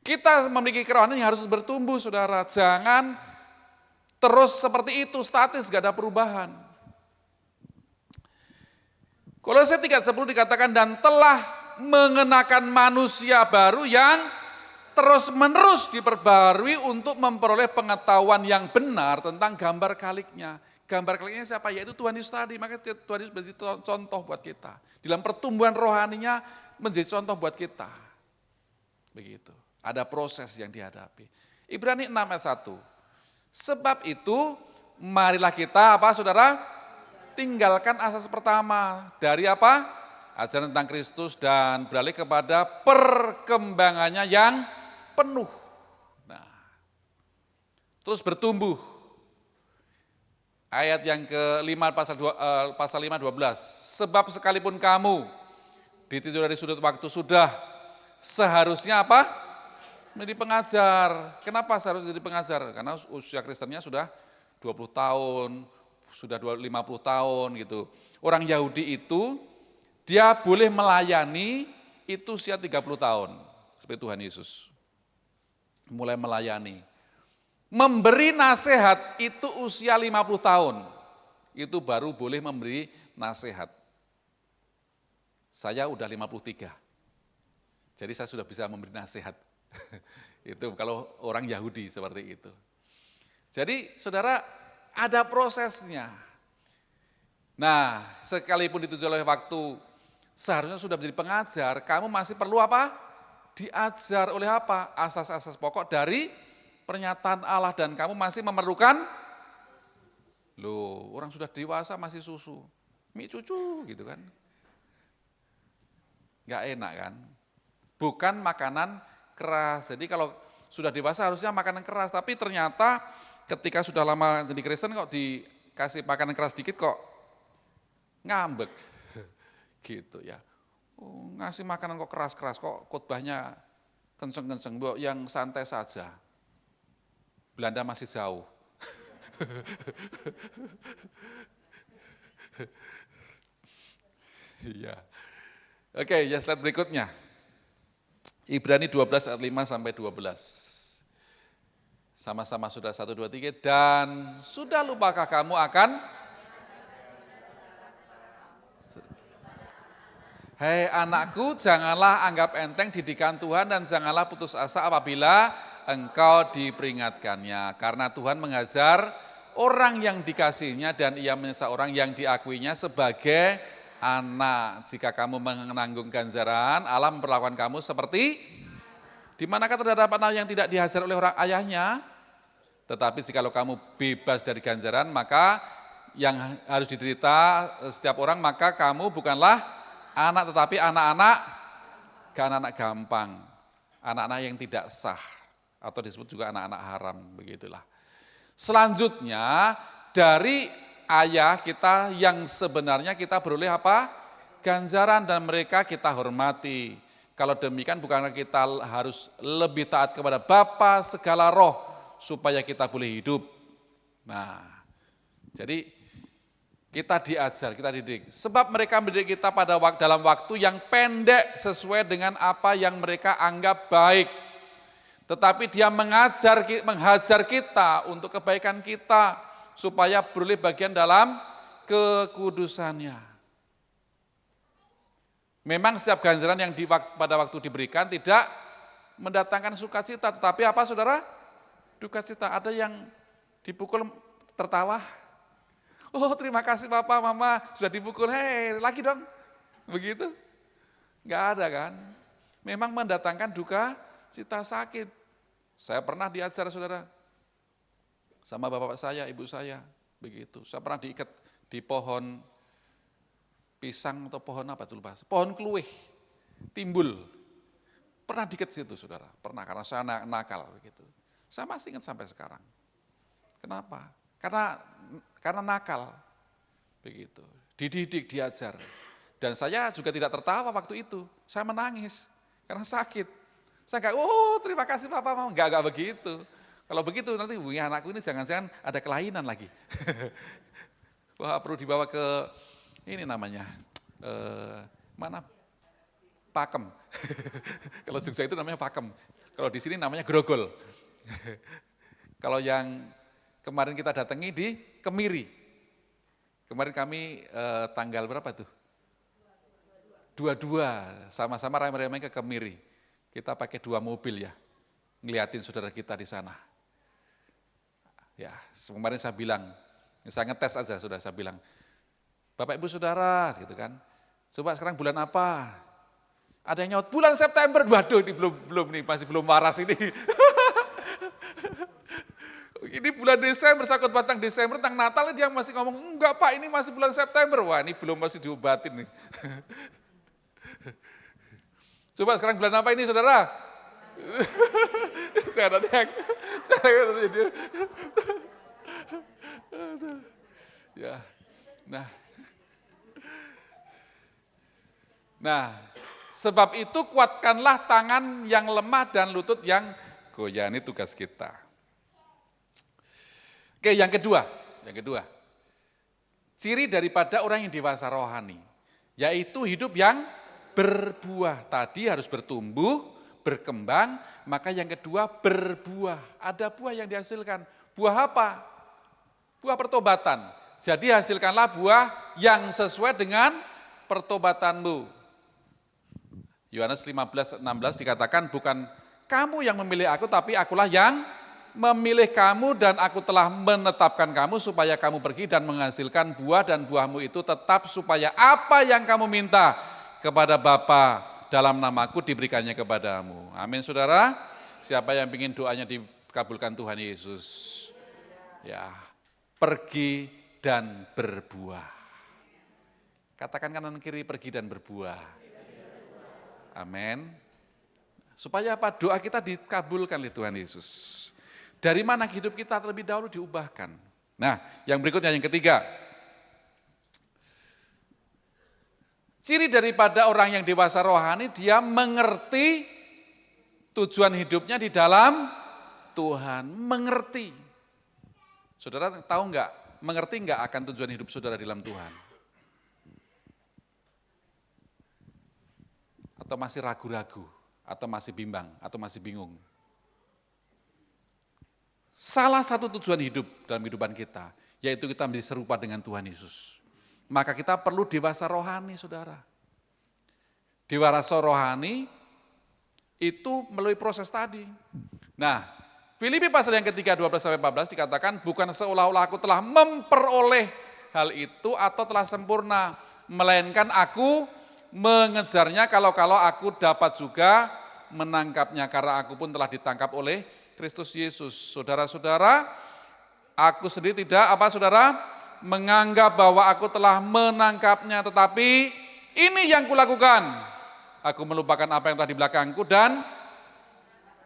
Kita memiliki kerohanian yang harus bertumbuh, saudara. Jangan terus seperti itu, statis, gak ada perubahan. Kolose 3:10 dikatakan, dan telah mengenakan manusia baru yang terus-menerus diperbarui untuk memperoleh pengetahuan yang benar tentang gambar kaliknya. Gambar kaliknya siapa? Yaitu Tuhan Yesus tadi. Maka Tuhan Yesus menjadi contoh buat kita. Dalam pertumbuhan rohaninya menjadi contoh buat kita. Begitu. Ada proses yang dihadapi. Ibrani 6 ayat 1. Sebab itu, marilah kita, apa saudara? Tinggalkan asas pertama. Dari apa? Ajaran tentang Kristus dan beralih kepada perkembangannya yang penuh. Nah, terus bertumbuh. Ayat yang ke-5 pasal 5, 12. Sebab sekalipun kamu ditinjau dari sudut waktu sudah seharusnya apa? Menjadi pengajar. Kenapa seharusnya jadi pengajar? Karena usia Kristennya sudah 20 tahun, sudah 50 tahun gitu. Orang Yahudi itu, dia boleh melayani itu usia 30 tahun. Seperti Tuhan Yesus. Mulai melayani. Memberi nasihat itu usia 50 tahun. Itu baru boleh memberi nasihat. Saya udah 53. Jadi saya sudah bisa memberi nasihat. Itu kalau orang Yahudi seperti itu. Jadi saudara, ada prosesnya. Nah, sekalipun dituju oleh waktu, seharusnya sudah menjadi pengajar, kamu masih perlu apa? Diajar oleh apa? Asas-asas pokok dari pernyataan Allah, dan kamu masih memerlukan, loh, orang sudah dewasa masih susu, mie cucu gitu kan. Enggak enak kan? Bukan makanan keras. Jadi kalau sudah dewasa harusnya makanan keras, tapi ternyata ketika sudah lama jadi Kristen kok dikasih makanan keras dikit kok ngambek. Gitu ya. Oh, ngasih makanan kok keras-keras, kok khotbahnya kenceng-kenceng, mbok yang santai saja. Belanda masih jauh. Iya. Oke, ya slide berikutnya. Ibrani 12 ayat 5 sampai 12. Sama-sama sudah 1, 2, 3. Dan sudah lupakah kamu akan Hei anakku, janganlah anggap enteng didikan Tuhan dan janganlah putus asa apabila engkau diperingatkannya. Karena Tuhan mengajar orang yang dikasihnya dan ia menyiksa orang yang diakuinya sebagai anak. Jika kamu menanggung ganjaran, Allah memperlakukan kamu seperti di manakah terdapat anak yang tidak dihajar oleh orang ayahnya? Tetapi jikalau kamu bebas dari ganjaran, maka yang harus diderita setiap orang, maka kamu bukanlah anak tetapi anak-anak gampang, anak-anak yang tidak sah, atau disebut juga anak-anak haram, begitulah. Selanjutnya dari ayah kita yang sebenarnya kita beroleh apa? Ganjaran dan mereka kita hormati. Kalau demikian bukankah kita harus lebih taat kepada Bapa segala roh supaya kita boleh hidup. Nah, jadi kita diajar, kita didik. Sebab mereka mendidik kita dalam waktu yang pendek sesuai dengan apa yang mereka anggap baik. Tetapi dia menghajar kita untuk kebaikan kita supaya beroleh bagian dalam kekudusannya. Memang setiap ganjaran yang pada waktu diberikan tidak mendatangkan sukacita, tetapi apa saudara? Duka cita. Ada yang dipukul tertawa. Oh terima kasih Papa, Mama sudah dipukul, hei lagi dong. Begitu? Enggak ada kan? Memang mendatangkan duka cita sakit. Saya pernah diajar saudara, sama bapak saya, ibu saya, begitu. Saya pernah diikat di pohon pisang atau pohon apa itu lupa, pohon keluih, timbul. Pernah diikat situ saudara, pernah karena saya nakal begitu. Saya masih ingat sampai sekarang. Kenapa? Karena nakal, begitu. Dididik, diajar. Dan saya juga tidak tertawa waktu itu. Saya menangis karena sakit. Saya enggak, oh terima kasih Papa, Mama. Enggak begitu. Kalau begitu nanti anakku ini jangan-jangan ada kelainan lagi. Wah perlu dibawa ke ini namanya, mana? Pakem. Kalau Jogja itu namanya pakem. Kalau di sini namanya grogol. Kalau yang kemarin kita datangi di Kemiri. Kemarin kami tanggal berapa tuh? 22, sama-sama ramai-ramai ke Kemiri. Kita pakai 2 mobil ya, ngeliatin saudara kita di sana. Ya, kemarin saya bilang, saya ngetes aja sudah saya bilang, Bapak Ibu Saudara, gitu kan. Coba sekarang bulan apa? Ada yang nyaut bulan September. Waduh, ini belum nih, masih belum waras ini. Ini bulan Desember, sakut batang Desember, tentang Natal dia masih ngomong, enggak Pak, ini masih bulan September. Wah, ini belum masih diobatin nih. Coba sekarang bulan apa ini saudara? Saya ya, nah, sebab itu kuatkanlah tangan yang lemah dan lutut yang goyah, ini tugas kita. Oke, yang kedua, ciri daripada orang yang dewasa rohani, yaitu hidup yang berbuah. Tadi harus bertumbuh, berkembang, maka yang kedua berbuah. Ada buah yang dihasilkan. Buah apa? Buah pertobatan. Jadi hasilkanlah buah yang sesuai dengan pertobatanmu. Yohanes 15:16 dikatakan, bukan kamu yang memilih aku, tapi akulah yang memilih kamu dan aku telah menetapkan kamu supaya kamu pergi dan menghasilkan buah dan buahmu itu tetap supaya apa yang kamu minta kepada Bapa dalam namaku diberikannya kepadamu. Amin saudara. Siapa yang ingin doanya dikabulkan Tuhan Yesus? Ya, pergi dan berbuah. Katakan kanan kiri, pergi dan berbuah. Amin. Supaya apa? Doa kita dikabulkan oleh Tuhan Yesus. Dari mana hidup kita terlebih dahulu diubahkan. Nah, yang berikutnya yang ketiga. Ciri daripada orang yang dewasa rohani, dia mengerti tujuan hidupnya di dalam Tuhan. Mengerti. Saudara tahu enggak, mengerti enggak akan tujuan hidup saudara di dalam Tuhan? Atau masih ragu-ragu, atau masih bimbang, atau masih bingung? Salah satu tujuan hidup dalam kehidupan kita, yaitu kita menjadi serupa dengan Tuhan Yesus. Maka kita perlu dewasa rohani, saudara. dewasa rohani itu melalui proses tadi. Nah, Filipi pasal yang ketiga 12-14 dikatakan bukan seolah-olah aku telah memperoleh hal itu atau telah sempurna, melainkan aku mengejarnya kalau aku dapat juga menangkapnya karena aku pun telah ditangkap oleh Kristus Yesus. Saudara-saudara, aku sendiri tidak menganggap bahwa aku telah menangkapnya, tetapi ini yang kulakukan. Aku melupakan apa yang telah di belakangku dan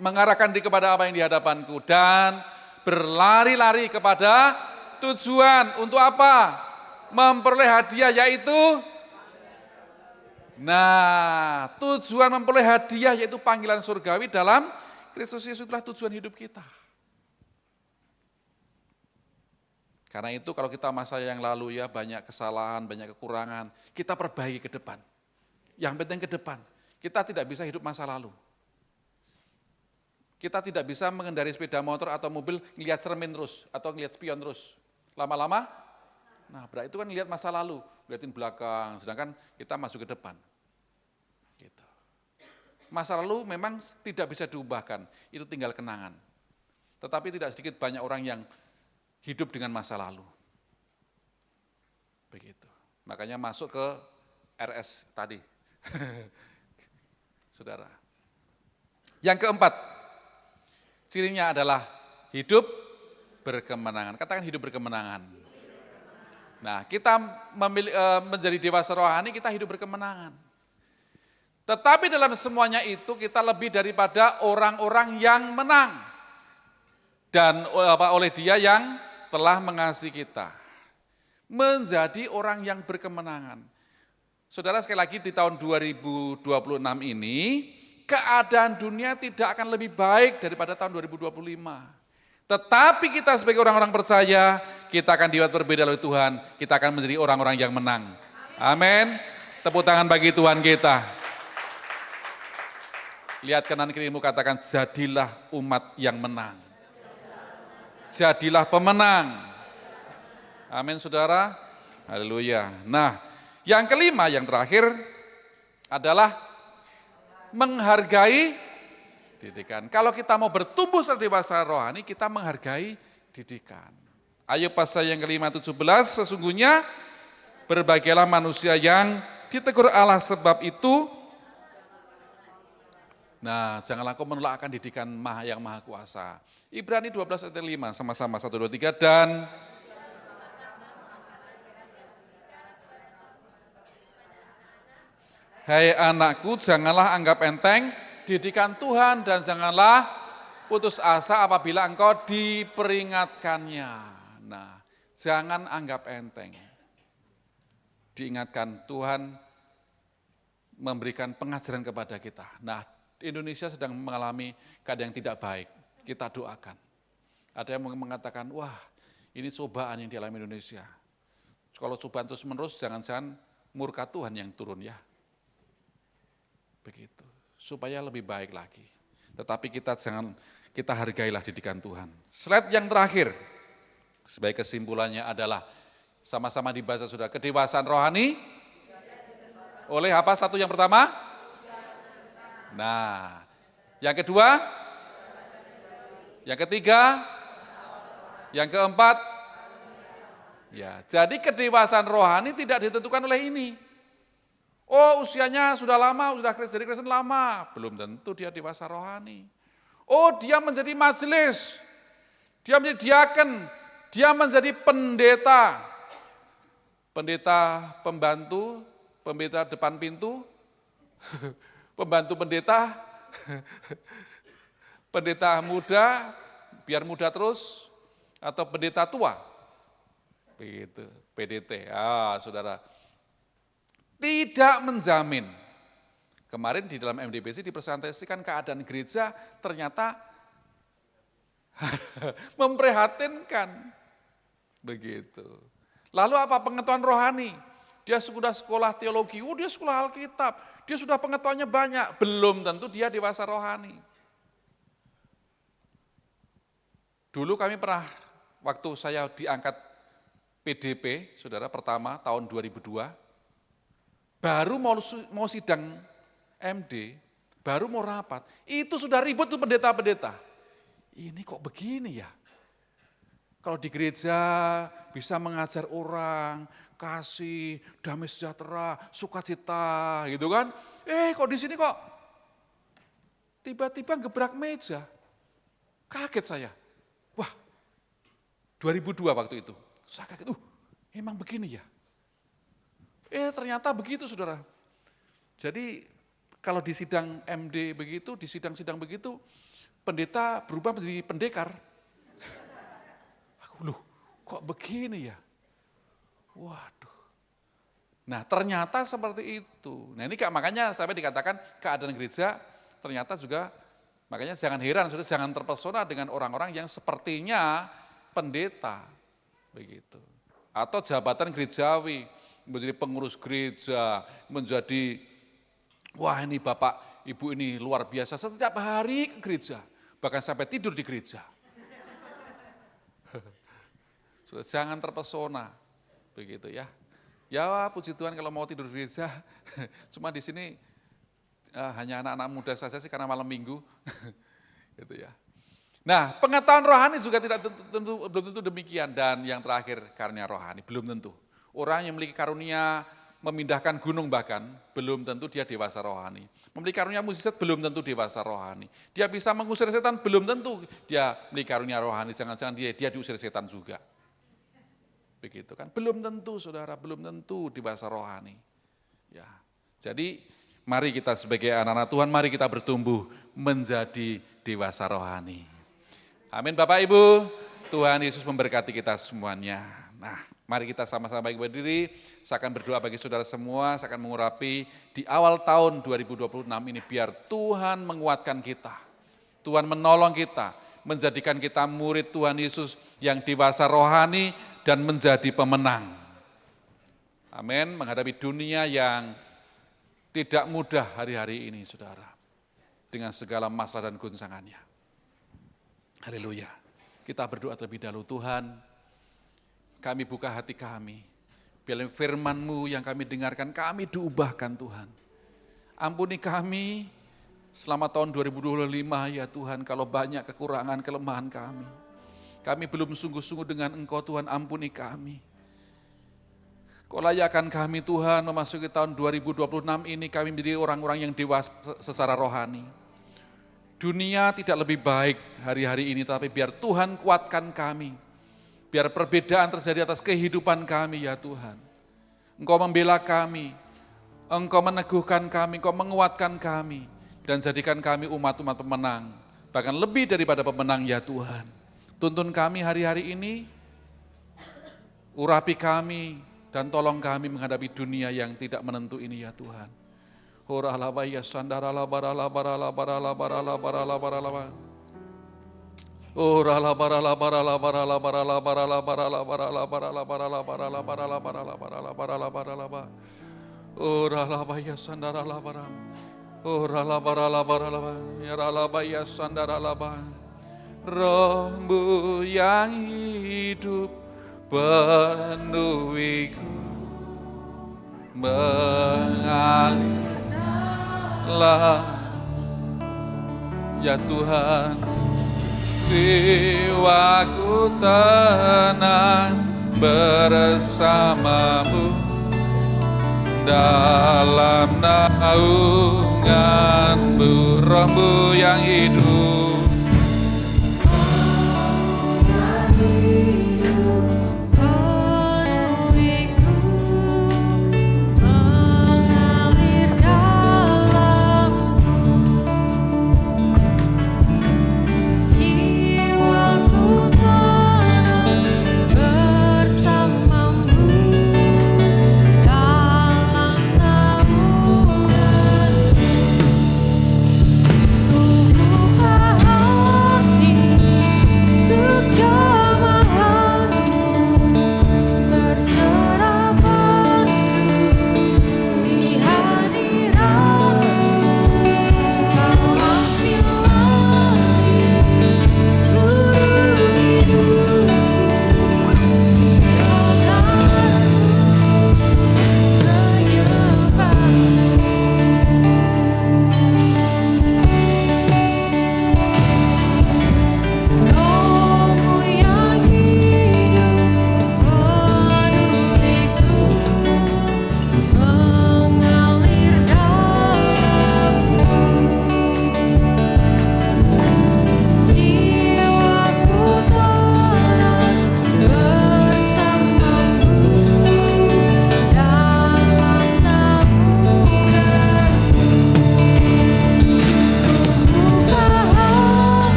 mengarahkan diri kepada apa yang di hadapanku dan berlari-lari kepada tujuan. Untuk apa? Memperoleh hadiah, yaitu tujuan memperoleh hadiah yaitu panggilan surgawi dalam Kristus Yesus. Itulah tujuan hidup kita. Karena itu kalau kita masa yang lalu ya banyak kesalahan, banyak kekurangan, kita perbaiki ke depan. Yang penting ke depan. Kita tidak bisa hidup masa lalu. Kita tidak bisa mengendari sepeda motor atau mobil ngelihat cermin terus atau ngelihat spion terus. Lama-lama, berarti itu kan lihat masa lalu, lihatin belakang, sedangkan kita masuk ke depan. Gitu. Masa lalu memang tidak bisa diubahkan, itu tinggal kenangan. Tetapi tidak sedikit banyak orang yang hidup dengan masa lalu. Begitu. Makanya masuk ke RS tadi. Saudara. Yang keempat, cirinya adalah hidup berkemenangan. Katakan hidup berkemenangan. Nah, kita menjadi dewasa rohani, kita hidup berkemenangan. Tetapi dalam semuanya itu kita lebih daripada orang-orang yang menang. Dan oleh Dia yang telah mengasihi kita. Menjadi orang yang berkemenangan. Saudara, sekali lagi di tahun 2026 ini, keadaan dunia tidak akan lebih baik daripada tahun 2025. Tetapi kita sebagai orang-orang percaya, kita akan dibuat berbeda oleh Tuhan. Kita akan menjadi orang-orang yang menang. Amin. Tepuk tangan bagi Tuhan kita. Lihat kanan kirimu, katakan, jadilah umat yang menang. Jadilah pemenang. Amin, saudara. Haleluya. Nah, yang kelima, yang terakhir adalah menghargai didikan. Kalau kita mau bertumbuh sebagai dewasa rohani, kita menghargai didikan. Ayub pasal yang ke-5:17, sesungguhnya berbahagialah manusia yang ditegur Allah sebab itu. Janganlah kau menolak akan didikan yang maha kuasa. Ibrani 12:5, sama-sama 1, 2, 3, dan hai anakku, janganlah anggap enteng didikan Tuhan dan janganlah putus asa apabila engkau diperingatkannya. Jangan anggap enteng. Diingatkan, Tuhan memberikan pengajaran kepada kita. Indonesia sedang mengalami keadaan yang tidak baik. Kita doakan. Ada yang mengatakan, wah ini cobaan yang dialami Indonesia. Kalau cobaan terus menerus, jangan-jangan murka Tuhan yang turun ya. Begitu, supaya lebih baik lagi. Tetapi kita hargailah didikan Tuhan. Slide yang terakhir, sebagai kesimpulannya adalah, sama-sama dibaca sudah, kedewasaan rohani, oleh apa satu yang pertama? Yang kedua, yang ketiga, yang keempat, ya. Jadi kedewasaan rohani tidak ditentukan oleh ini. Oh, usianya sudah lama, sudah jadi Kristen lama, belum tentu dia dewasa rohani. Oh, dia menjadi majelis, dia menjadi diaken, dia menjadi pendeta, pendeta pembantu, pendeta depan pintu, pembantu pendeta, pendeta muda, biar muda terus, atau pendeta tua, begitu, PDT, saudara. Tidak menjamin. Kemarin di dalam MDBC dipresentasikan keadaan gereja ternyata memprihatinkan, begitu. Lalu apa pengetahuan rohani? Dia sudah sekolah teologi, dia sekolah Alkitab, dia sudah pengetahuannya banyak, belum tentu dia dewasa rohani. Dulu kami pernah, waktu saya diangkat PDP, saudara, pertama tahun 2002, baru mau sidang MD, baru mau rapat, itu sudah ribut tuh pendeta-pendeta. Ini kok begini ya? Kalau di gereja bisa mengajar orang, kasih, damai sejahtera, sukacita gitu kan. Kok di sini kok tiba-tiba gebrak meja. Kaget saya. Wah, 2002 waktu itu. Saya kaget, emang begini ya? Ternyata begitu saudara. Jadi kalau di sidang MD begitu, di sidang-sidang begitu, pendeta berubah menjadi pendekar. Loh, kok begini ya? Waduh. Nah, ternyata seperti itu. Nah, ini makanya sampai dikatakan keadaan gereja ternyata juga, makanya jangan heran, sudah jangan terpesona dengan orang-orang yang sepertinya pendeta. Begitu. Atau jabatan gerejawi, menjadi pengurus gereja, menjadi, wah ini bapak, ibu ini luar biasa, setiap hari ke gereja, bahkan sampai tidur di gereja. Sudah jangan terpesona, begitu ya. Ya puji Tuhan kalau mau tidur di gereja, cuma di sini hanya anak-anak muda saja sih karena malam minggu, gitu ya. Nah pengetahuan rohani juga belum tentu demikian, dan yang terakhir karunia rohani belum tentu. Orang yang memiliki karunia memindahkan gunung bahkan belum tentu dia dewasa rohani. Memiliki karunia mukjizat belum tentu dewasa rohani. Dia bisa mengusir setan belum tentu dia memiliki karunia rohani. Jangan-jangan dia diusir setan juga. Begitu kan, belum tentu saudara, belum tentu dewasa rohani. Ya, jadi mari kita sebagai anak-anak Tuhan, mari kita bertumbuh menjadi dewasa rohani. Amin Bapak Ibu, Tuhan Yesus memberkati kita semuanya. Nah, mari kita sama-sama baik berdiri, saya akan berdoa bagi saudara semua, saya akan mengurapi di awal tahun 2026 ini biar Tuhan menguatkan kita, Tuhan menolong kita, menjadikan kita murid Tuhan Yesus yang dewasa rohani, dan menjadi pemenang. Amin, menghadapi dunia yang tidak mudah hari-hari ini, saudara. Dengan segala masalah dan guncangannya. Haleluya. Kita berdoa terlebih dahulu, Tuhan, kami buka hati kami. Biar firman-Mu yang kami dengarkan, kami diubahkan Tuhan. Ampuni kami selama tahun 2025 ya Tuhan, kalau banyak kekurangan, kelemahan kami. Kami belum sungguh-sungguh dengan Engkau Tuhan, ampuni kami. Kau layakan kami Tuhan memasuki tahun 2026 ini kami menjadi orang-orang yang dewasa secara rohani. Dunia tidak lebih baik hari-hari ini, tapi biar Tuhan kuatkan kami. Biar perbedaan terjadi atas kehidupan kami ya Tuhan. Engkau membela kami, Engkau meneguhkan kami, Engkau menguatkan kami. Dan jadikan kami umat-umat pemenang, bahkan lebih daripada pemenang ya Tuhan. Tuntun kami hari-hari ini, urapi kami, dan tolong kami menghadapi dunia yang tidak menentu ini ya Tuhan. Horalabaya sandarala barala barala barala barala barala barala. Orala barala barala barala barala barala barala barala barala barala barala barala barala barala barala barala barala. Oralabaya sandarala barala. Orala barala barala yaralabaya sandarala barala. Roh-Mu yang hidup penuhiku, mengalirlah ya Tuhan, jiwaku tenang bersama-Mu dalam naungan-Mu. Roh-Mu yang hidup Ku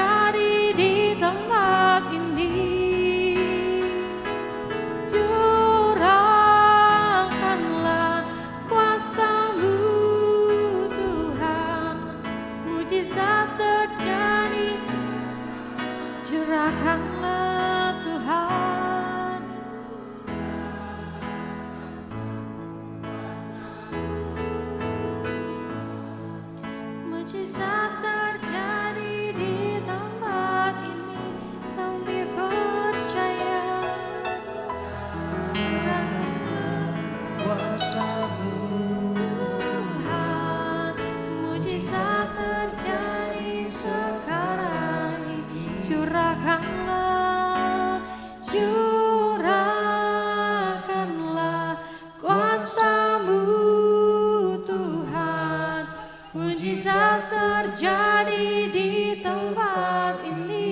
terjadi di tempat ini. Curahkanlah kuasa-Mu Tuhan, mujizat terjadi. Curahkanlah Tuhan, mujizat terjadi di tempat ini. Kami percaya. Tuhan, mujizat terjadi sekarang ini. Curahkanlah, curahkanlah kuasa-Mu Tuhan, mujizat terjadi di tempat ini.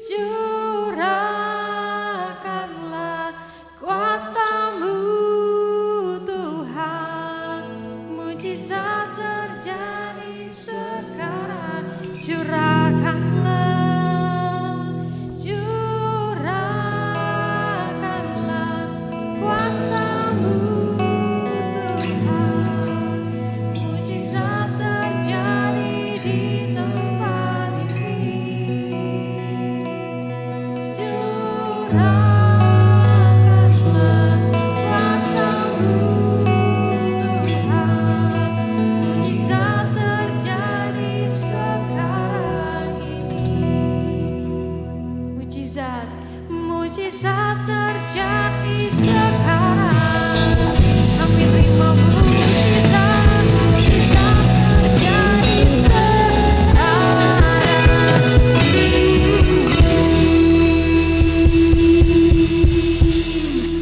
Curahkanlah kuasa-Mu Tuhan, mujizat terjadi sekarang. Curahkanlah, curahkanlah kuasa-Mu Tuhan, mujizat terjadi di tempat ini. Curahkanlah kuasa-Mu Tuhan, mujizat terjadi sekarang ini. Mujizat, mujizat terjadi sekarang. Kami terima mujizat, mujizat terjadi sekarang.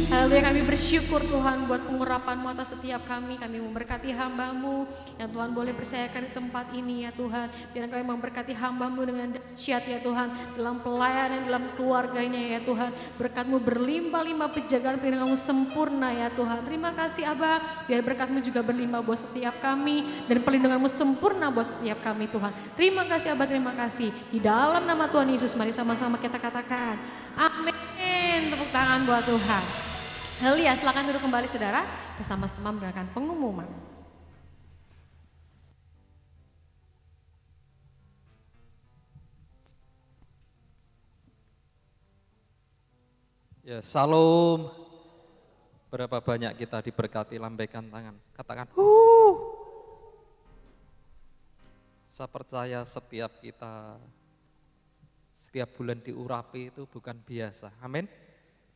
Haleluya, kami bersyukur Tuhan buat pengurapan-Mu atas setiap kami. Kami memberkati hamba-Mu yang Tuhan boleh bersayakan di tempat ini ya Tuhan. Biar kami memberkati hamba-Mu dengan dahsyat ya Tuhan, dalam pelayanan, dalam keluarganya ya Tuhan. Berkat-Mu berlimpah-limpah, penjagaan perlindungan-Mu sempurna ya Tuhan. Terima kasih Abah, biar berkat-Mu juga berlimpah buat setiap kami dan perlindungan-Mu sempurna buat setiap kami Tuhan. Terima kasih Abah, terima kasih. Di dalam nama Tuhan Yesus, mari sama-sama kita katakan amin. Tepuk tangan buat Tuhan. Haleluya, silakan duduk kembali saudara, bersama-sama mendengarkan pengumuman. Ya, salam. Berapa banyak kita diberkati, lambaikan tangan. Katakan, Saya percaya setiap kita, setiap bulan diurapi itu bukan biasa. Amin.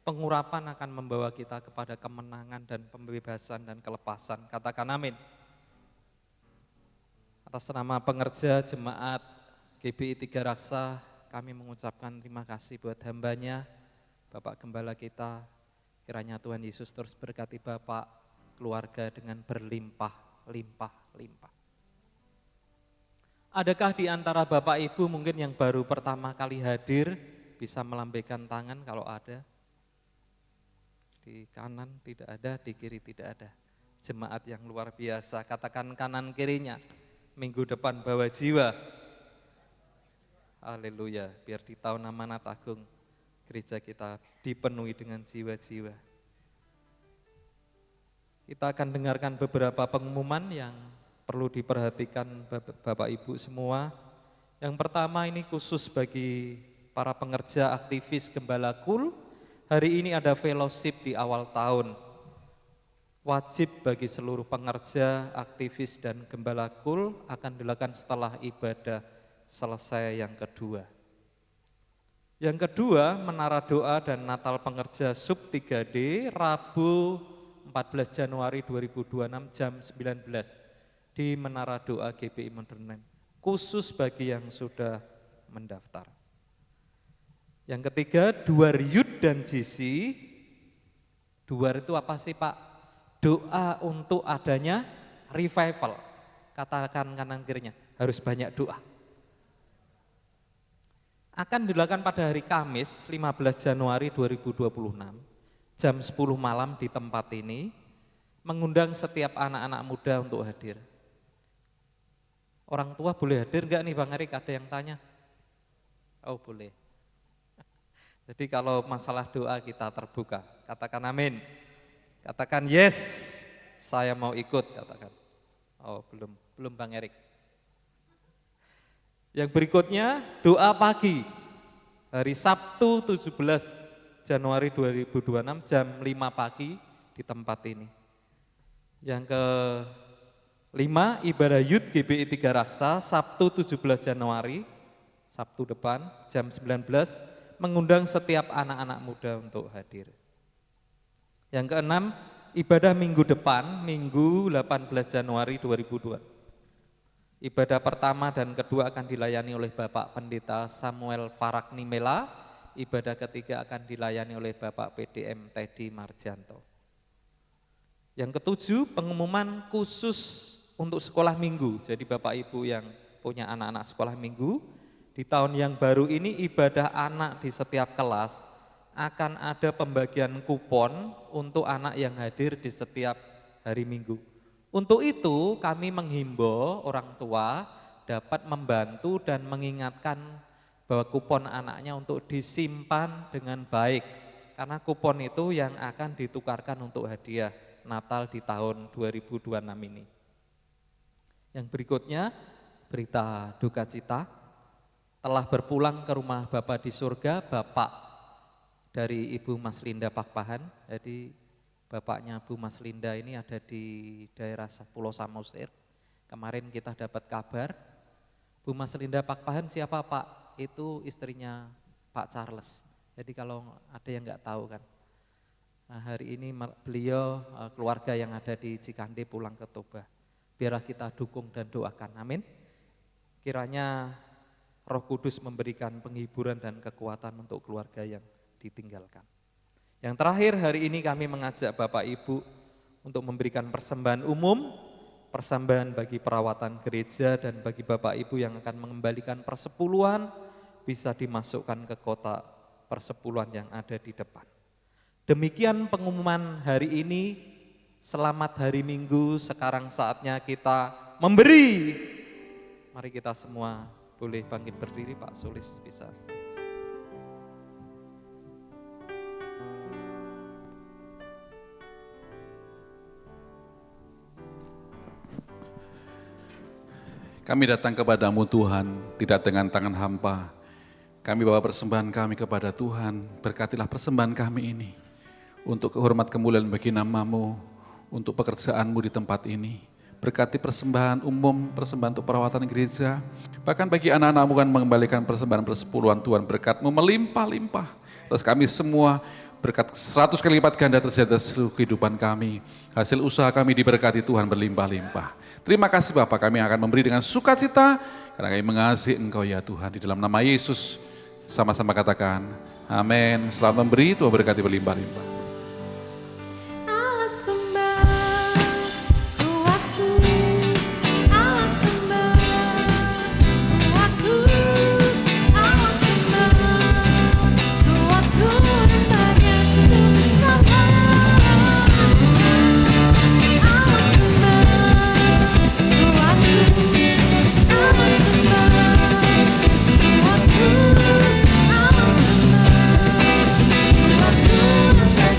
Pengurapan akan membawa kita kepada kemenangan dan pembebasan dan kelepasan. Katakan amin. Atas nama pengerja jemaat GBI Tiga Raksa, kami mengucapkan terima kasih buat hambanya, Bapak Gembala kita. Kiranya Tuhan Yesus terus berkati Bapak, keluarga dengan berlimpah-limpah-limpah. Adakah di antara Bapak Ibu mungkin yang baru pertama kali hadir, bisa melambaikan tangan kalau ada? Di kanan tidak ada, di kiri tidak ada. Jemaat yang luar biasa, katakan kanan kirinya, minggu depan bawa jiwa. Haleluya, biar di tahun amanat agung gereja kita dipenuhi dengan jiwa-jiwa. Kita akan dengarkan beberapa pengumuman yang perlu diperhatikan Bapak Ibu semua. Yang pertama ini khusus bagi para pengerja aktivis Gembala Kul. Hari ini ada fellowship di awal tahun. Wajib bagi seluruh pengerja, aktivis dan Gembala Kul akan dilakukan setelah ibadah selesai yang kedua. Yang kedua, Menara Doa dan Natal Pengerja Sub 3D, Rabu 14 Januari 2026 jam 19 di Menara Doa GBI Modern, khusus bagi yang sudah mendaftar. Yang ketiga, Duar Youth dan JC. Duar itu apa sih Pak? Doa untuk adanya revival. Katakan kanan kirinya, harus banyak doa. Akan dilakukan pada hari Kamis 15 Januari 2026 jam 10 malam di tempat ini, mengundang setiap anak-anak muda untuk hadir. Orang tua boleh hadir enggak nih Bang Erik? Ada yang tanya? Oh boleh. Jadi kalau masalah doa kita terbuka, katakan amin. Katakan yes, saya mau ikut, katakan. Oh belum Bang Erik. Yang berikutnya doa pagi, hari Sabtu 17 Januari 2026 jam 5 pagi di tempat ini. Yang kelima, ibadah Yud GBI 3 Raksa, Sabtu 17 Januari, Sabtu depan, jam 19, mengundang setiap anak-anak muda untuk hadir. Yang keenam, ibadah minggu depan, Minggu 18 Januari 2002. Ibadah pertama dan kedua akan dilayani oleh Bapak Pendeta Samuel Farak Nimela, ibadah ketiga akan dilayani oleh Bapak PDM Teddy Marjanto. Yang ketujuh, pengumuman khusus untuk sekolah minggu. Jadi Bapak Ibu yang punya anak-anak sekolah minggu, di tahun yang baru ini ibadah anak di setiap kelas akan ada pembagian kupon untuk anak yang hadir di setiap hari minggu. Untuk itu kami menghimbau orang tua dapat membantu dan mengingatkan bahwa kupon anaknya untuk disimpan dengan baik. Karena kupon itu yang akan ditukarkan untuk hadiah Natal di tahun 2026 ini. Yang berikutnya, berita duka cita, telah berpulang ke rumah Bapa di surga, Bapak dari Ibu Mas Linda Pakpahan. Jadi bapaknya Bu Mas Linda ini ada di daerah Pulau Samosir. Kemarin kita dapat kabar, Bu Mas Linda Pakpahan siapa Pak? Itu istrinya Pak Charles. Jadi kalau ada yang nggak tahu kan. Nah, hari ini beliau keluarga yang ada di Cikande pulang ke Toba. Biarlah kita dukung dan doakan, amin. Kiranya Roh Kudus memberikan penghiburan dan kekuatan untuk keluarga yang ditinggalkan. Yang terakhir, hari ini kami mengajak Bapak Ibu untuk memberikan persembahan umum, persembahan bagi perawatan gereja dan bagi Bapak Ibu yang akan mengembalikan persepuluhan bisa dimasukkan ke kotak persepuluhan yang ada di depan. Demikian pengumuman hari ini. Selamat hari Minggu, sekarang saatnya kita memberi. Mari kita semua boleh bangkit berdiri, Pak Sulis bisa. Kami datang kepadamu Tuhan, tidak dengan tangan hampa. Kami bawa persembahan kami kepada Tuhan, berkatilah persembahan kami ini. Untuk kehormat kemuliaan bagi nama-Mu, untuk pekerjaanmu di tempat ini. Berkati persembahan umum, persembahan untuk perawatan gereja. Bahkan bagi anak-anak-Mu kan mengembalikan persembahan persepuluhan Tuhan, berkat-Mu melimpah-limpah. Terus kami semua berkat 100 kali lipat ganda terjadi atas seluruh kehidupan kami. Hasil usaha kami diberkati Tuhan berlimpah-limpah. Terima kasih Bapak, kami akan memberi dengan sukacita karena kami mengasihi Engkau ya Tuhan. Di dalam nama Yesus sama-sama katakan amin. Selamat memberi, Tuhan berkati berlimpah-limpah. Aku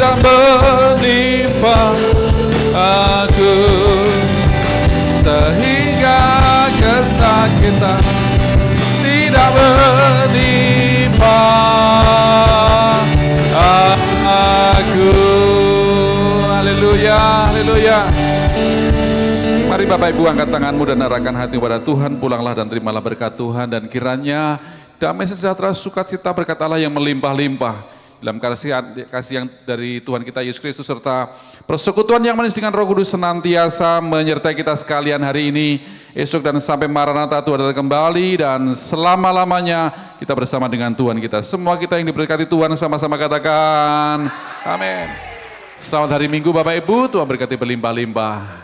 tidak menimpa aku, sehingga kesakitan tidak menimpa aku. Haleluya, haleluya. Mari Bapak Ibu angkat tanganmu dan arahkan hati kepada Tuhan. Pulanglah dan terimalah berkat Tuhan, dan kiranya damai sejahtera sukacita berkat Allah yang melimpah-limpah dalam kasih yang dari Tuhan kita Yesus Kristus serta persekutuan yang manis dengan Roh Kudus senantiasa menyertai kita sekalian hari ini, esok dan sampai Maranatha Tuhan datang kembali, dan selama-lamanya kita bersama dengan Tuhan kita. Semua kita yang diberkati Tuhan sama-sama katakan amin. Selamat hari Minggu Bapak Ibu, Tuhan berkati berlimpah-limpah.